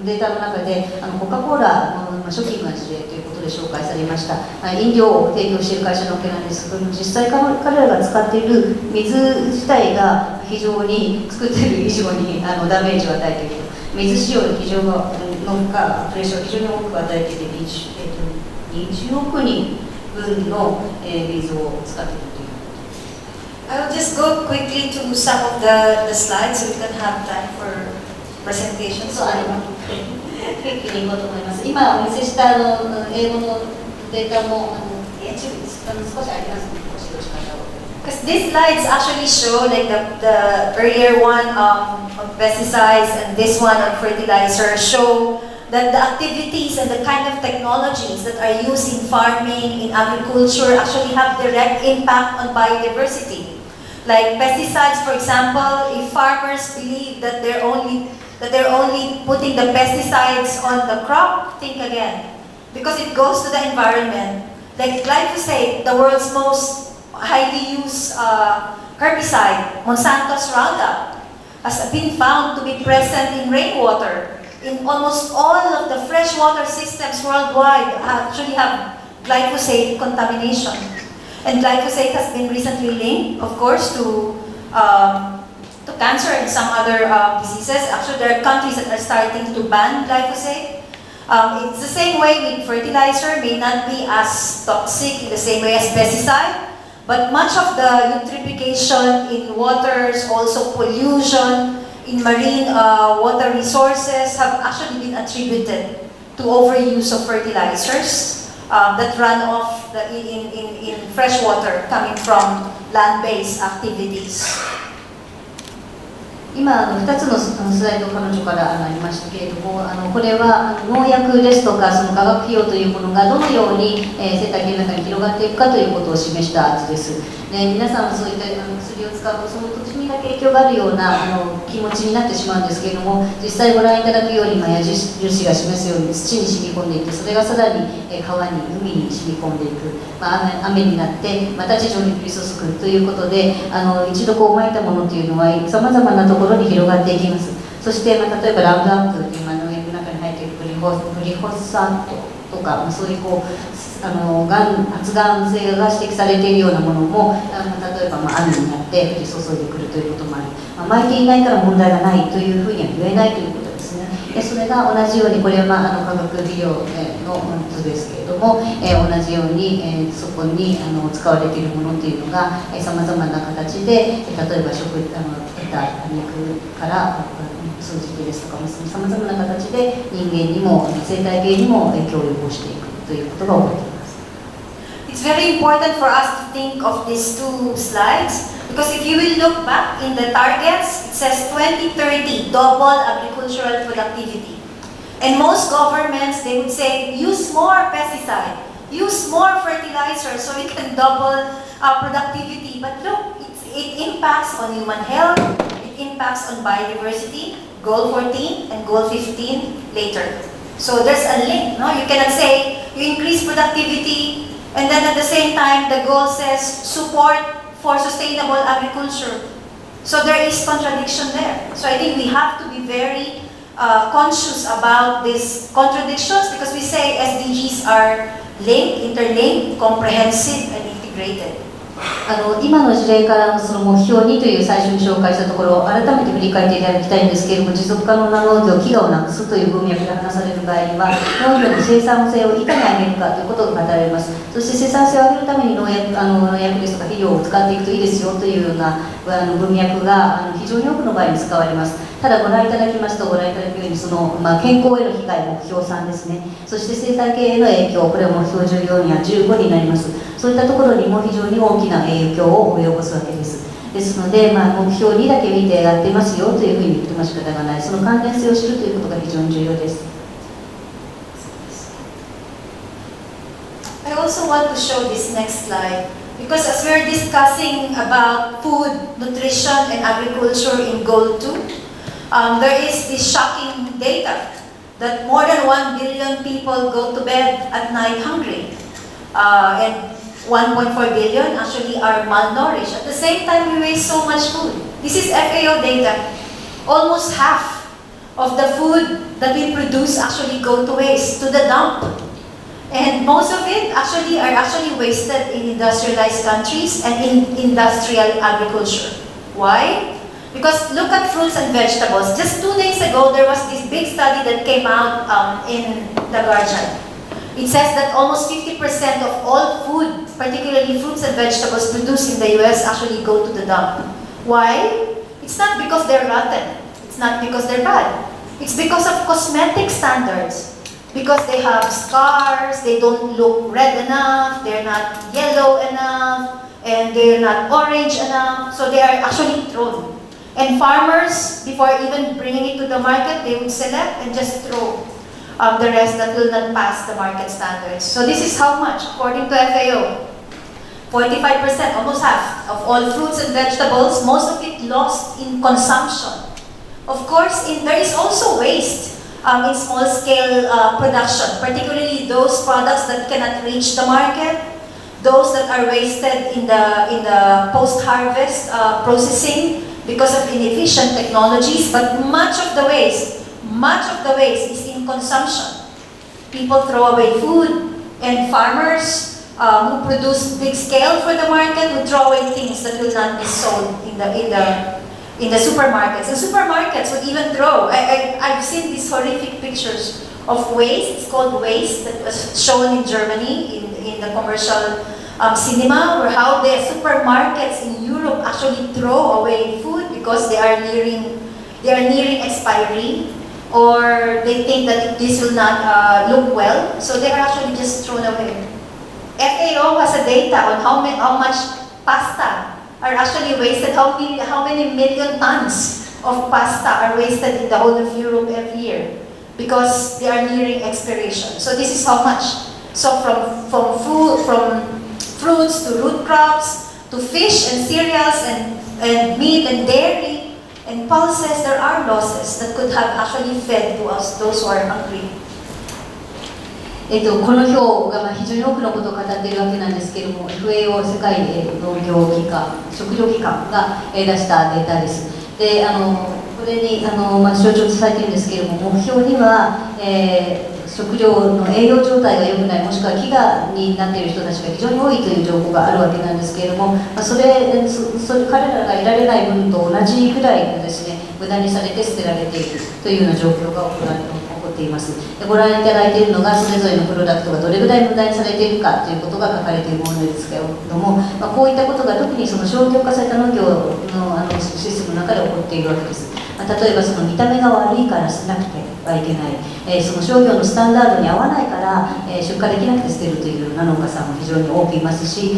データの中でコカ・コーラのショッキングな事例ということで紹介されました。飲料を提供している会社のわけなんですけども、実際彼らが使っている水自体が非常に作っている以上にダメージを与えていると。水使用非常のプレッシャーを非常に多く与えていて、20億人分の水を使っているという。I will just go quickly to some of the slides so we can have time for presentation. 一気にいこうと思います。今お見せした英語のデータも少しありますので、ご指導しましょう。Because these slides actually show, like the earlier one on pesticides and this one on fertilizer, show that the activities and the kind of technologies that are used in farming, in agriculture, actually have direct impact on biodiversity. Like pesticides, for example, if farmers believe that they're only putting the pesticides on the crop, think again. Because it goes to the environment. Like glyphosate, the world's most highly used herbicide, Monsanto's Roundup, has been found to be present in rainwater. In almost all of the freshwater systems worldwide actually have glyphosate contamination. And glyphosate has been recently linked, of course, to cancer and some other diseases. Actually, there are countries that are starting to ban glyphosate. It's the same way with fertilizer, may not be as toxic in the same way as pesticide, but much of the eutrophication in waters, also pollution in marine water resources have actually been attributed to overuse of fertilizers that run off in fresh water coming from land-based activities. 今2つのスライド彼女からありましたけれども、これは農薬ですとかその化学肥料というものがどのように生態系の中に広がっていくかということを示した図です。で、皆さんはそういった薬を使うとその土地にだけ影響があるような気持ちになってしまうんですけれども、実際ご覧いただくように矢印が示すように土に染み込んでいって、それがさらに川に海に染み込んでいく、雨になってまた地上に降り注ぐということで、一度まいたものというのはさまざまなところに広がっていきます。そして、例えばラウンドアップという農薬の中に入っているグリホサートとか、そういう発がん性が指摘されているようなものも例えば雨になって降り注いでくるということもあり、巻いていないから問題がないというふうには言えないということですね。でそれが同じように、これは化学肥料の図ですけれども、同じように、そこに使われているものというのがさまざまな形で、例えば得た肉から数字ですとか、さまざまな形で人間にも生態系にも影響を及ぼしていくということが起こっています。It's very important for us to think of these two slides because if you will look back in the targets, it says 2030 double agricultural productivity. And most governments, they would say use more pesticide, use more fertilizer so it can double productivity. But look, it impacts on human health, it impacts on biodiversity, goal 14 and goal 15 later. So there's a link, no? You cannot say you increase productivity and then at the same time the goal says support for sustainable agriculture. So there is contradiction there. So I think we have to be very conscious about these contradictions because we say SDGs are linked, interlinked, comprehensive and integrated. 今の事例からのその目標にという最初に紹介したところを改めて振り返っていただきたいんですけれども、持続可能な農業、飢餓をなくすという文脈で話される場合には、農業の生産性をいかに上げるかということが語られます。そして生産性を上げるために農薬ですとか肥料を使っていくといいですよというような文脈が非常に多くの場合に使われます。ただご覧いただきますと、ご覧いただくように健康への被害、目標3ですね。そして生態系への影響、これは目標14には15になります。そういったところにも非常に大きな影響を及ぼすわけです。ですので、目標2だけ見てやってますよというふうに言っても仕方がない。その関連性を知るということが非常に重要です。I also want to show this next slide because as we're discussing about food, nutrition, and agriculture in Goal 2, there is this shocking data that more than 1 billion people go to bed at night hungry. And 1.4 billion actually are malnourished. At the same time, we waste so much food. This is FAO data. Almost half of the food that we produce actually go to waste, to the dump. And most of it are wasted in industrialized countries and in industrial agriculture. Why? Because look at fruits and vegetables. Just 2 days ago, there was this big study that came out in The Guardian. It says that almost 50% of all food, particularly fruits and vegetables produced in the US, actually go to the dump. Why? It's not because they're rotten. It's not because they're bad. It's because of cosmetic standards. Because they have scars, they don't look red enough, they're not yellow enough, and they're not orange enough, so they are actually thrown. And farmers, before even bringing it to the market, they would select and just throw the rest that will not pass the market standards. So this is how much, according to FAO. 45%, almost half, of all fruits and vegetables, most of it lost in consumption. Of course, there is also waste in small-scale production, particularly those products that cannot reach the market, those that are wasted in the post-harvest processing because of inefficient technologies, but much of the waste is in consumption. People throw away food, and farmers who produce big scale for the market would throw away things that will not be sold in the supermarkets. The supermarkets would even throw. I've seen these horrific pictures of waste. It's called waste that was shown in Germany in the commercial cinema, where how the supermarkets in Europe actually throw away food because they are nearing expiry, or they think that this will not look well, so they are actually just thrown away. FAO has a data on how much pasta are actually wasted, how many million tons of pasta are wasted in the whole of Europe every year because they are nearing expiration. So this is how much. So from fruits to root crops to fish and cereals and meat and dairy and pulses, there are losses that could have actually fed to us, those who are hungry. この表が非常に多くのことを語っているわけなんですけれども、FAO 世界農業機関、食糧機関が出したデータです。で、これに象徴されているんですけれども、目標には、食料の栄養状態が良くない、もしくは飢餓になっている人たちが非常に多いという情報があるわけなんですけれども、それ彼らが得られない分と同じぐらいのですね、無駄にされて捨てられているというような状況が起こっています。ご覧いただいているのがそれぞれのプロダクトがどれぐらい無駄にされているかということが書かれているものですけれども、こういったことが特にその商業化された農業のシステムの中で起こっているわけです。例えばその見た目が悪いから捨てなくてはいけない、その商業のスタンダードに合わないから、出荷できなくて捨てるというような農家さんも非常に多くいますし、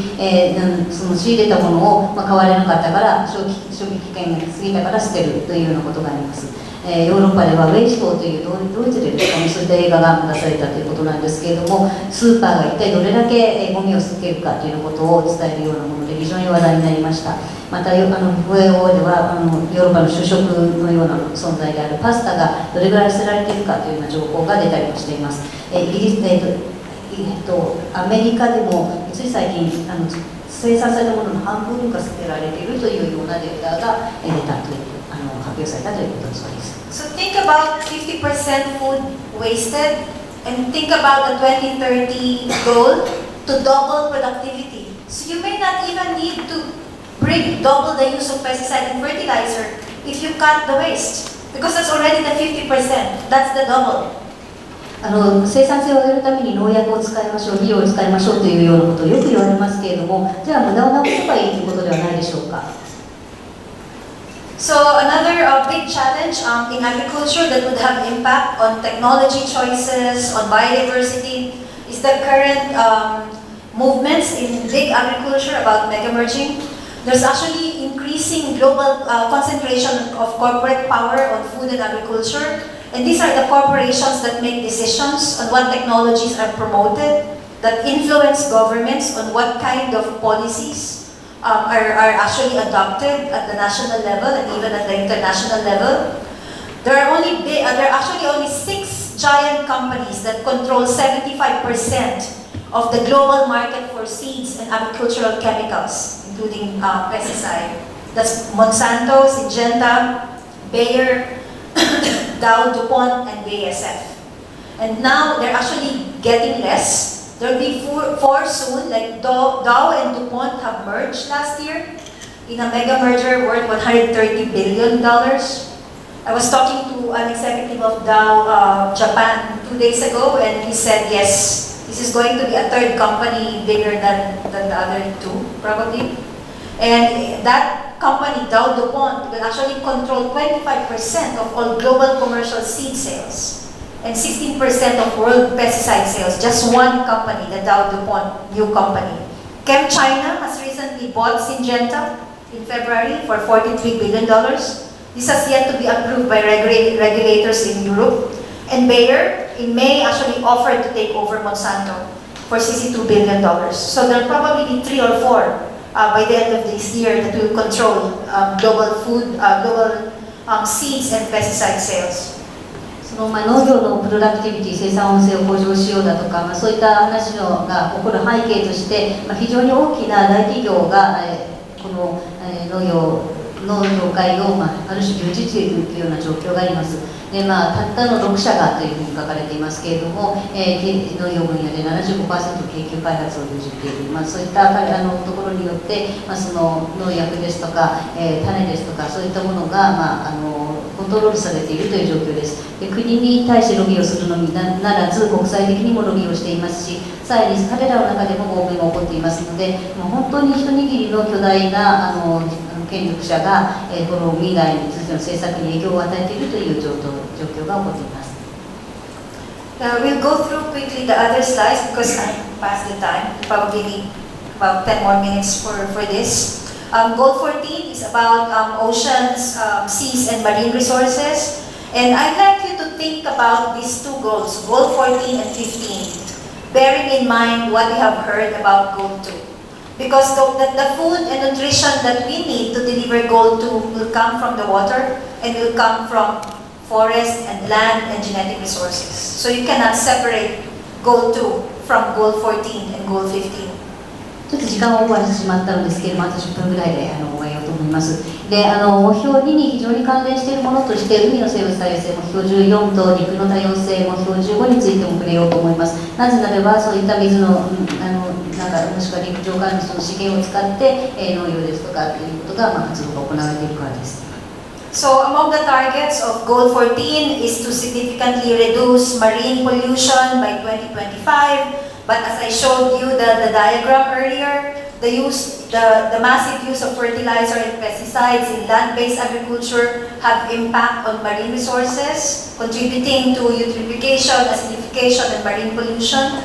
その仕入れたものを、買われなかったから消費期限が過ぎたから捨てるというようなことがあります。ヨーロッパではウェイストというドイツでそういった映画が出されたということなんですけれども、スーパーが一体どれだけゴミを捨てるかということを伝えるようなもので非常に話題になりました。またFAOではヨーロッパの主食のような存在であるパスタがどれぐらい捨てられているかというような情報が出たりもしています。イギリスアメリカでもつい最近生産されたものの半分が捨てられているというようなデータが出たという発表されたということだそうです。So think about 50% food wasted and think about the 2030 goal to double productivity. So you may not even need to bring double the use of pesticide and fertilizer if you cut the waste because that's already the 50%. That's the double. 生産性を上げるために農薬を使いましょう、肥料を使いましょうというようなことをよく言われますけれども、じゃあ無駄をなくせばいいということではないでしょうか。So another big challenge in agriculture that would have impact on technology choices, on biodiversity, is the current movements in big agriculture about mega merging. There's actually increasing global concentration of corporate power on food and agriculture. And these are the corporations that make decisions on what technologies are promoted, that influence governments on what kind of policies are actually adopted at the national level and even at the international level. There are actually only 6 giant companies that control 75% of the global market for seeds and agricultural chemicals, including pesticide. That's Monsanto, Syngenta, Bayer, Dow, DuPont, and BASF. And now they're actually getting less. There'll be four soon, like Dow and DuPont have merged last year in a mega merger worth $130 billion. I was talking to an executive of Dow Japan 2 days ago, and he said, yes, this is going to be a third company bigger than the other two, probably. And that company, Dow DuPont, will actually control 25% of all global commercial seed sales and 16% of world pesticide sales. Just one company, the Dow DuPont new company. ChemChina has recently bought Syngenta in February for $43 billion. This has yet to be approved by regulators in Europe. And Bayer, in May, actually offered to take over Monsanto for $62 billion. So there'll probably be 3 or 4 by the end of this year that will control global food, global seeds and pesticide sales. 農業のプロダクティビティ、生産性を向上しようだとか、そういった話が起こる背景として、非常に大きな大企業が、この、農業界を、ある種牛耳っているというような状況があります。で、たったの6社がというふうに書かれていますけれども、農業分野で 75% 研究開発を牛耳っている、そういったところによって、その農薬ですとか、種ですとか、そういったものが、コントロールされているという状況です。で、国に対してロビーをするのにならず、国際的にもロビーをしていますし、さらに彼らの中でも合弁が起こっていますので、本当に一握りの巨大な権力者が、この未来についての政策に影響を与えているという状況が起こっています。We'll go through quickly the other slides because I'm past the time. We probably need about 10 more minutes for this. Goal 14 is about oceans, seas, and marine resources. And I'd like you to think about these two goals, Goal 14 and 15, bearing in mind what we have heard about Goal 2. Because the food and nutrition that we need to deliver Goal 2 will come from the water and will come from forest and land and genetic resources. So you cannot separate Goal 2 from Goal 14 and Goal 15. ちょっと時間をオーバーしてしまったのですけれども、あと10分ぐらいで終えようと思います。で、目標2に非常に関連しているものとして、海の生物多様性目標14と陸の多様性目標15についても触れようと思います。なぜならば、そういった水の、もしくは陸上からのその資源を使って、農業ですとかということが、活動が行われているからです。So among the targets of Goal 14 is to significantly reduce marine pollution by 2025. But as I showed you the diagram earlier, the massive use of fertilizer and pesticides in land-based agriculture have impact on marine resources, contributing to eutrophication, acidification, and marine pollution.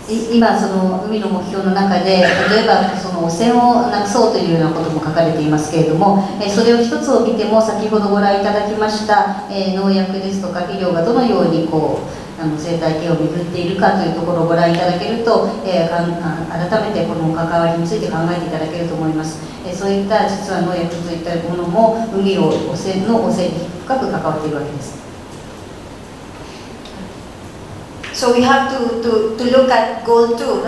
今その海の目標の中で、例えばその汚染をなくそうというようなことも書かれていますけれども、それを一つを見ても先ほどご覧いただきました農薬ですとか肥料がどのように生態系を巡っているかというところをご覧いただけると、改めてこの関わりについて考えていただけると思います。そういった実は農薬といったものも海の汚染に深く関わっているわけです。So we have to look at Goal 2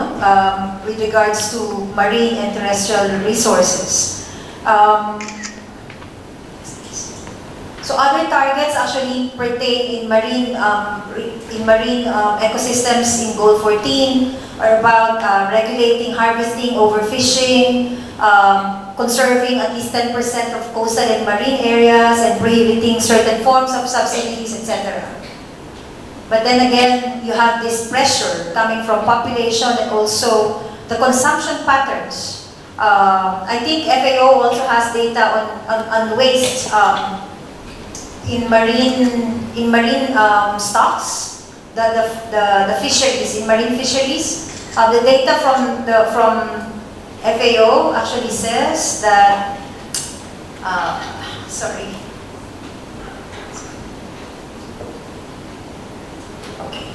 with regards to marine and terrestrial resources. So other targets actually pertain in marine ecosystems in Goal 14 are about regulating harvesting, overfishing, conserving at least 10% of coastal and marine areas, and prohibiting certain forms of subsidies, etc. But then again, you have this pressure coming from population and also the consumption patterns. I think FAO also has data on waste in marine stocks, the fisheries, in marine fisheries. The data from FAO actually says that, sorry. Okay.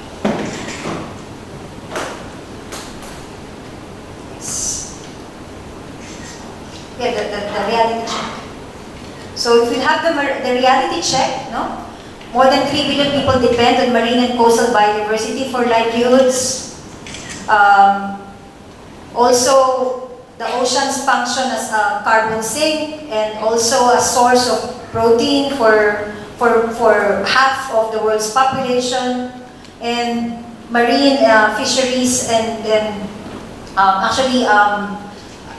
Yes. Yeah, the reality check. So if we have the reality check, more than 3 billion people depend on marine and coastal biodiversity for livelihoods. Also, the oceans function as a carbon sink and also a source of protein for half of the world's population. And marine fisheries and actually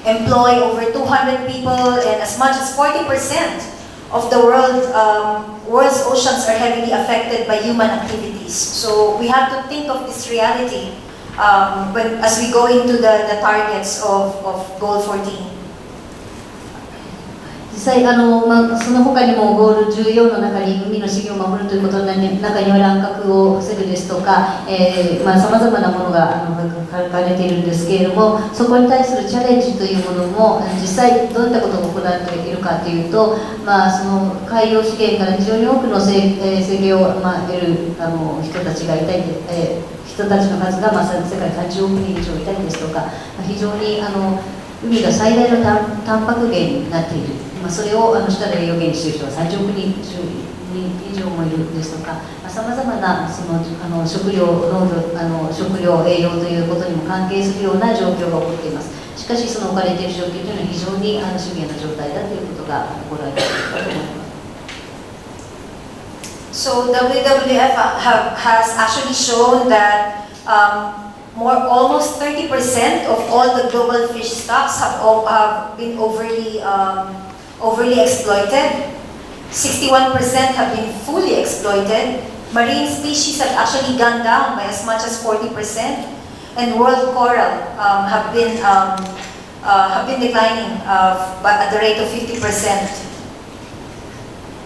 employ over 200 people, and as much as 40% of the world's oceans are heavily affected by human activities. So we have to think of this reality as we go into the targets of Goal 14. 実際その他にもゴール14の中に海の資源を守るということの中には乱獲を防ぐですとか、さまざまなものが書かれているんですけれども、そこに対するチャレンジというものも実際どういったことを行っているかというと、その海洋資源から非常に多くの生計を得る人たちがいたり、人たちの数が世界80億人以上いたりですとか、非常に海が最大のタンパク源になっている。それを主たる栄養源にしている人は30億人以上もいるですとか、さまざまな食料、農業、食料、栄養ということにも関係するような状況が起こっています。しかし、その置かれている状況というのは非常にシビアな状態だということが心がけられるかと思います。So WWF has actually shown that almost 30% of all the global fish stocks have been overly exploited. 61% have been fully exploited. Marine species have actually gone down by as much as 40%, and world coral have been declining at the rate of 50%.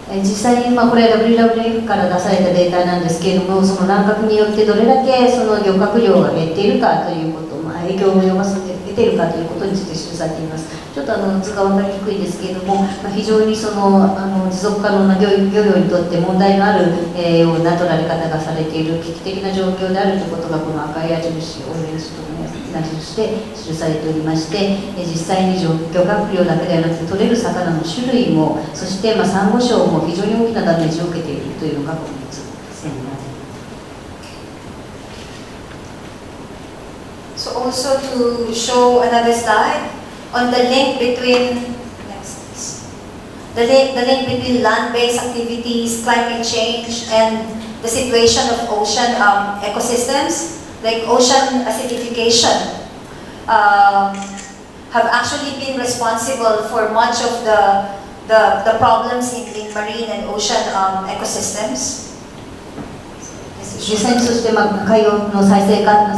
実際にこれは WWF から出されたデータなんですけれども、その乱獲によってどれだけその漁獲量が減っているかということ、影響を及ぼているかということについて記されています。ちょっと図が分かりにくいんですけれども、非常に持続可能な漁業にとって問題のあるような取られ方がされている危機的な状況であるということが、この赤い矢印オレンジとの矢印で記されておりまして、実際に漁獲量だけではなくて取れる魚の種類も、そしてサンゴ礁も非常に大きなダメージを受けているというのがこの図ですね。So also to show another slide on the link between the link between land-based activities, climate change, and the situation of ocean ecosystems, like ocean acidification, have actually been responsible for much of the problems in marine and ocean ecosystems. 実際にそして海洋の酸性化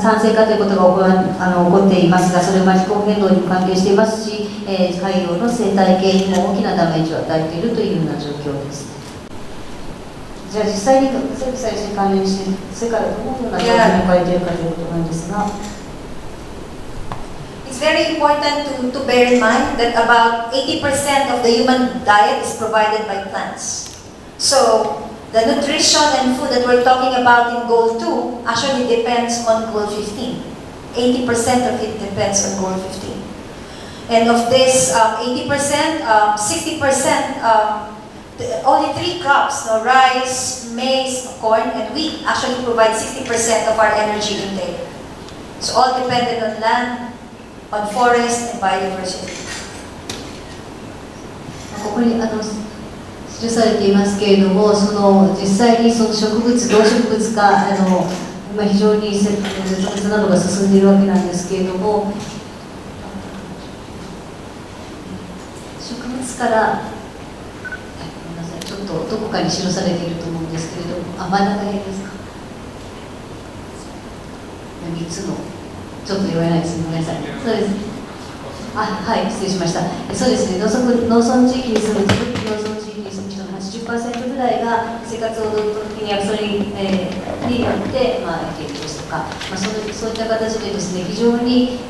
ということが起こっていますが、それは気候変動にも関係していますし、海洋の生態系にも大きなダメージを与えているというような状況です。じゃあ実際に生物再生に関連して、世界はどのような状況に置かれているかということなんですが、It's very important to bear in mind that about 80% of the human diet is provided by plants. So the nutrition and food that we're talking about in goal 2 actually depends on goal 15. 80% of it depends on goal 15. And of this 80%, 60%, only 3 crops, rice, maize, corn, and wheat actually provide 60% of our energy intake. So all dependent on land, on forest, and biodiversity. ここに記されていますけれども、実際に植物、動植物化、非常に絶滅などが進んでいるわけなんですけれども、植物から、ごめんなさい、ちょっとどこかに記されていると思うんですけれども、真ん中辺ですか。3つの、ちょっと読めないです。ごめんなさい。そうです。はい、失礼しました。そうですね、農村地域に住む農村地域に住む人の 80% ぐらいが生活を踊る時にはそれによって影響ですとか、そういった形でですね、非常に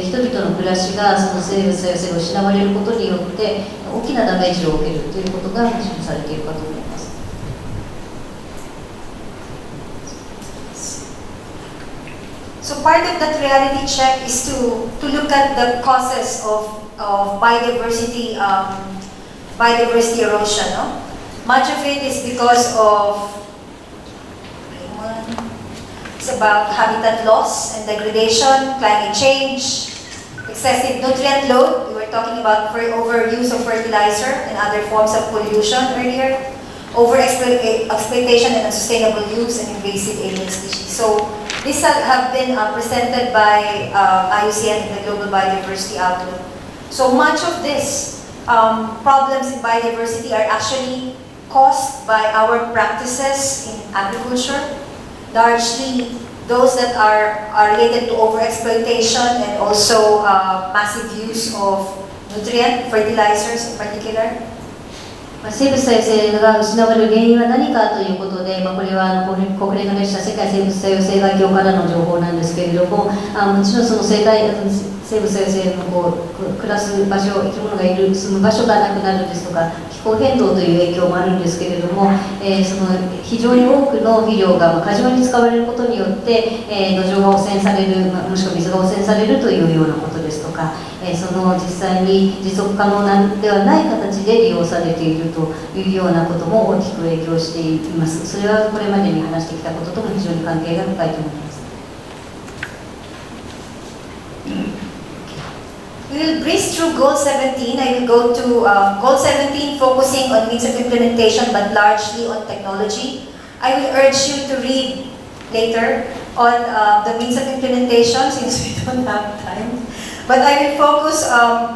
人々の暮らしがその生物多様性が失われることによって大きなダメージを受けるということが示されているかと思います。So part of that reality check is to look at the causes of biodiversity erosion. No? Much of it is because of it's about habitat loss and degradation, climate change, excessive nutrient load. We were talking about overuse of fertilizer and other forms of pollution earlier. Exploitation and unsustainable use and invasive alien species. So these have been presented by IUCN in the Global Biodiversity Outlook. So much of this problems in biodiversity are actually caused by our practices in agriculture, largely those that are related to overexploitation and also massive use of fertilizers in particular. 生物多様性が失われる原因は何かということで、これは国連が出した世界生物多様性概要からの情報なんですけれども、もちろんその生物多様性の暮らす場所、生き物が住む場所がなくなるですとか、気候変動という影響もあるんですけれども、その非常に多くの肥料が過剰に使われることによって、土壌が汚染される、もしくは水が汚染されるというようなことですとか、その実際に持続可能ではない形で利用されているというようなことも大きく影響しています。それはこれまでに話してきたこととも非常に関係が深いと思います。We will breeze through Goal 17. I will go to Goal 17, focusing on means of implementation but largely on technology. I will urge you to read later on the means of implementation since we don't have time. But I will focus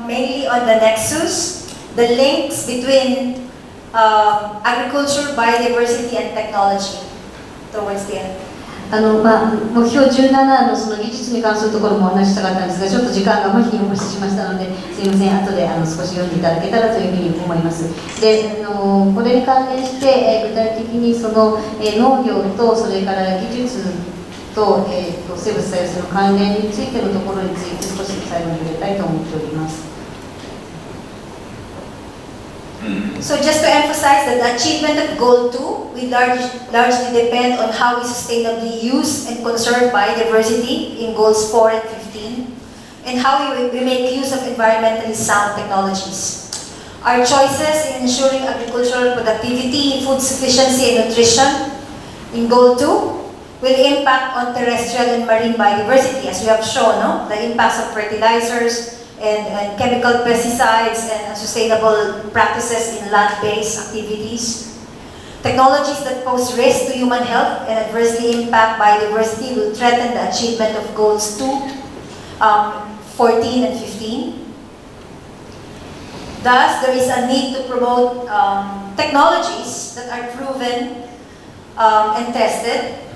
mainly on the nexus, the links between agriculture, biodiversity, and technology towards the end. 目標17のその技術に関するところもお話ししたかったんですが、ちょっと時間が麻痺にお越ししましたので、すいません、後で少し読んでいただけたらというふうに思います。で、これに関連して、具体的にその農業とそれから技術と、生物多様性の関連についてのところについて少し最後に触れたいと思っております。So just to emphasize that the achievement of goal 2 will largely depend on how we sustainably use and conserve biodiversity in goals 4 and 15, and how we make use of environmentally sound technologies. Our choices in ensuring agricultural productivity, food sufficiency and nutrition in goal 2 will impact on terrestrial and marine biodiversity, as we have shown, no? The impacts of fertilizers, and chemical pesticides and sustainable practices in land-based activities. Technologies that pose risk to human health and adversely impact biodiversity will threaten the achievement of goals 2, 14 and 15. Thus, there is a need to promote technologies that are proven and tested,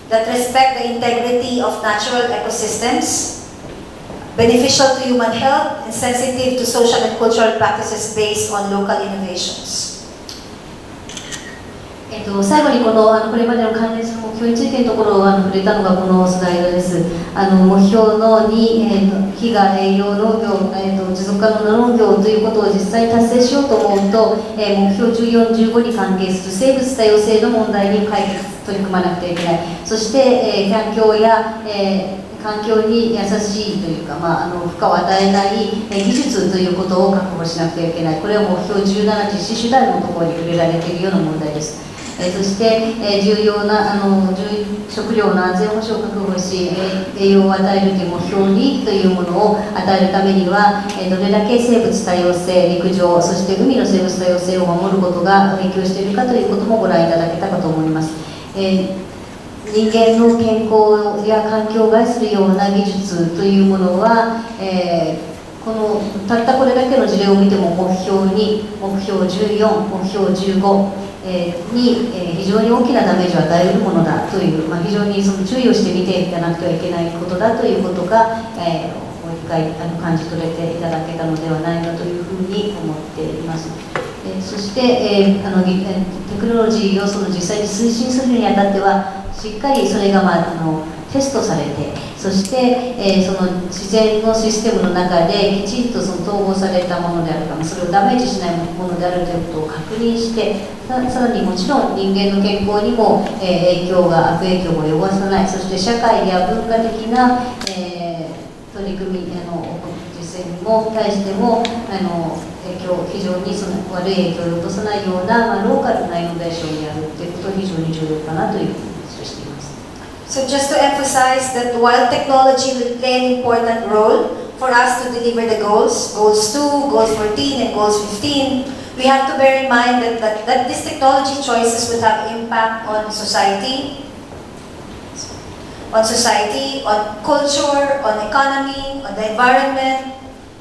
that respect the integrity of natural ecosystems, beneficial to human health, and sensitive to social and cultural practices based on local innovations. 最後にこれまでの関連する目標についてのところを触れたのがこのスライドです。目標の2、飢餓、栄養、農業、持続可能な農業ということを実際に達成しようと思うと、目標14、15に関係する生物多様性の問題に取り組まなくてはいけない。そして、環境や、環境に優しいというか、負荷を与えない技術ということを確保しなくてはいけない。これは目標17実施手段のところに触れられているような問題です。そして、重要な食料の安全保障を確保し、栄養を与えるという目標2というものを与えるためには、どれだけ生物多様性、陸上、そして海の生物多様性を守ることが影響しているかということもご覧いただけたかと思います。人間の健康や環境を害するような技術というものは、たったこれだけの事例を見ても目標2、目標14、目標15に非常に大きなダメージを与えるものだという、非常に注意をして見ていかなくてはいけないことだということが、もう一回感じ取れていただけたのではないかというふうに思っています。そして、テクノロジーを実際に推進するにあたってはしっかりそれが、テストされて、そして、その自然のシステムの中できちんと統合されたものであるか、それをダメージしないものであるということを確認して、さらにもちろん人間の健康にも、悪影響も及ぼさない、そして社会や文化的な、取り組み実践にも対しても非常に悪い影響を及ぼさないような、ローカルなイノベーションにやるということが非常に重要かなというふうに話をしています。So just to emphasize that while technology will play an important role for us to deliver the goals 2, goals 14, and goals 15, we have to bear in mind that these technology choices will have impact on society, on culture, on economy, on the environment,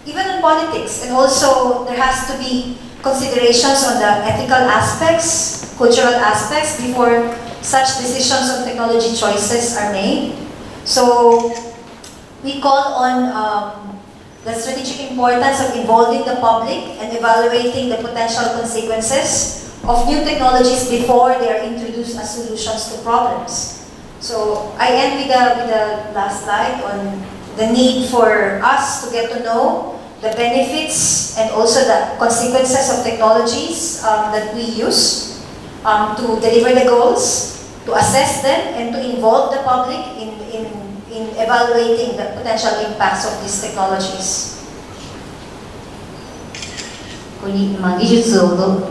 even on politics. And also there has to be considerations on the ethical aspects, cultural aspects before such decisions on technology choices are made. So we call on the strategic importance of involving the public and evaluating the potential consequences of new technologies before they are introduced as solutions to problems. So I end with the last slide on the need for us to get to know the benefits and also the consequences of technologies that we use to deliver the goals, to assess them, and to involve the public in evaluating the potential impacts of these technologies. ここに、技術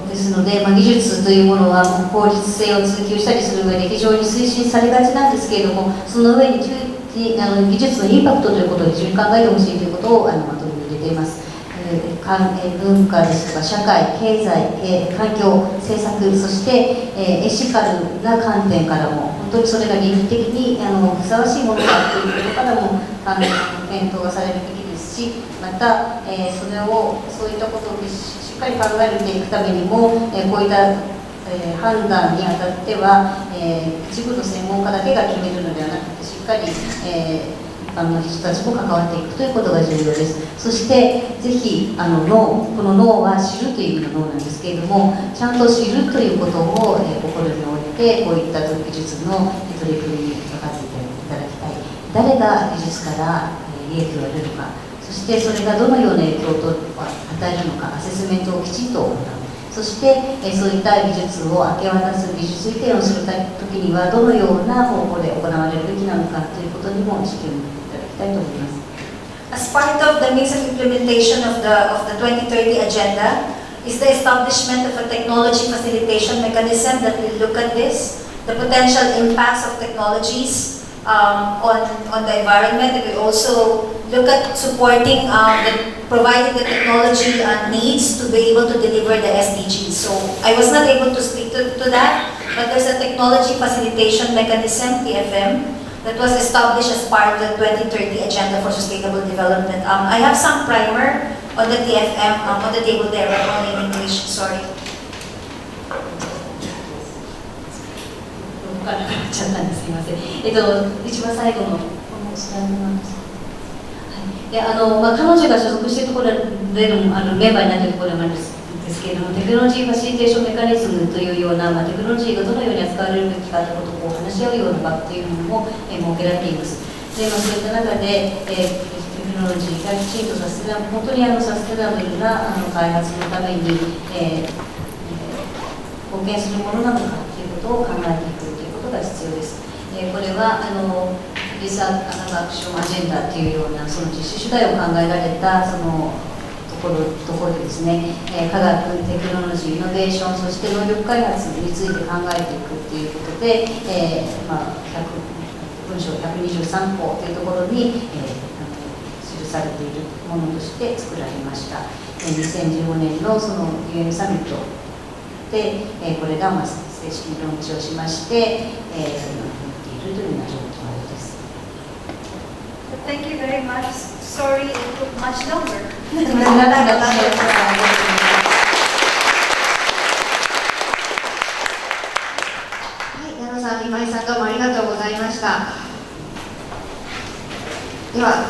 ですので、技術というものは効率性を追求したりする上で非常に推進されがちなんですけれども、その上に技術のインパクトということを非常に考えてほしいということをまとめに入れています。文化ですとか社会、経済、環境、政策、そしてエシカルな観点からも本当にそれが倫理的にふさわしいものだということからも検討がされるべきですし、またそういったことをしっかり考えていくためにもこういった判断にあたっては一部の専門家だけが決めるのではなくて、しっかり一般の人たちも関わっていくということが重要です。そしてぜひこの脳は知るという意味の脳なんですけれども、ちゃんと知るということを心に置いて、こういった技術の取り組みにかかっていただ誰が技術から利益を得るのか、そしてそれがどのような影響を与えるのか、アセスメントをきちんと行う、そして、そういった技術を明け渡す技術移転をするときにはどのような方法で行われるべきなのかということにも意識を向けていただきたいと思います。As part of the means of implementation of the 2030 agenda is the establishment of a technology facilitation mechanism that will look at this, the potential impacts of technologies on the environment. And we also look at supporting providing the technology needs to be able to deliver the SDGs. So I was not able to speak to that, but there's a technology facilitation mechanism, TFM, that was established as part of the 2030 Agenda for Sustainable Development. I have some primer on the TFM on the table there, but only in English, sorry. 分からなくなっちゃったんです。すみません。一番最後のこのスライドなんです。はい。で、彼女が所属しているところでのメンバーになっているところなんですけれども、テクノロジーファシリテーションメカニズムというような、テクノロジーがどのように扱われるべきかということを話し合うような場っていうのも設けられています。で、そういった中で、テクノロジーがきちんと本当にサステナブルな開発のために、貢献するものなのかということを考えていくということが必要です。これはリサーチアクションアジェンダというようなその実施主題を考えられたそのところでですね、科学、テクノロジー、イノベーション、そして能力開発について考えていくということで、文章123項というところに、記されているものとして作られました。2015年のその UN サミットで、これが正式にローンチをしまして、いるというような状況です。Thank you very much. Sorry it took much longer. 矢野さん、今井さん、どうもありがとうございました。では、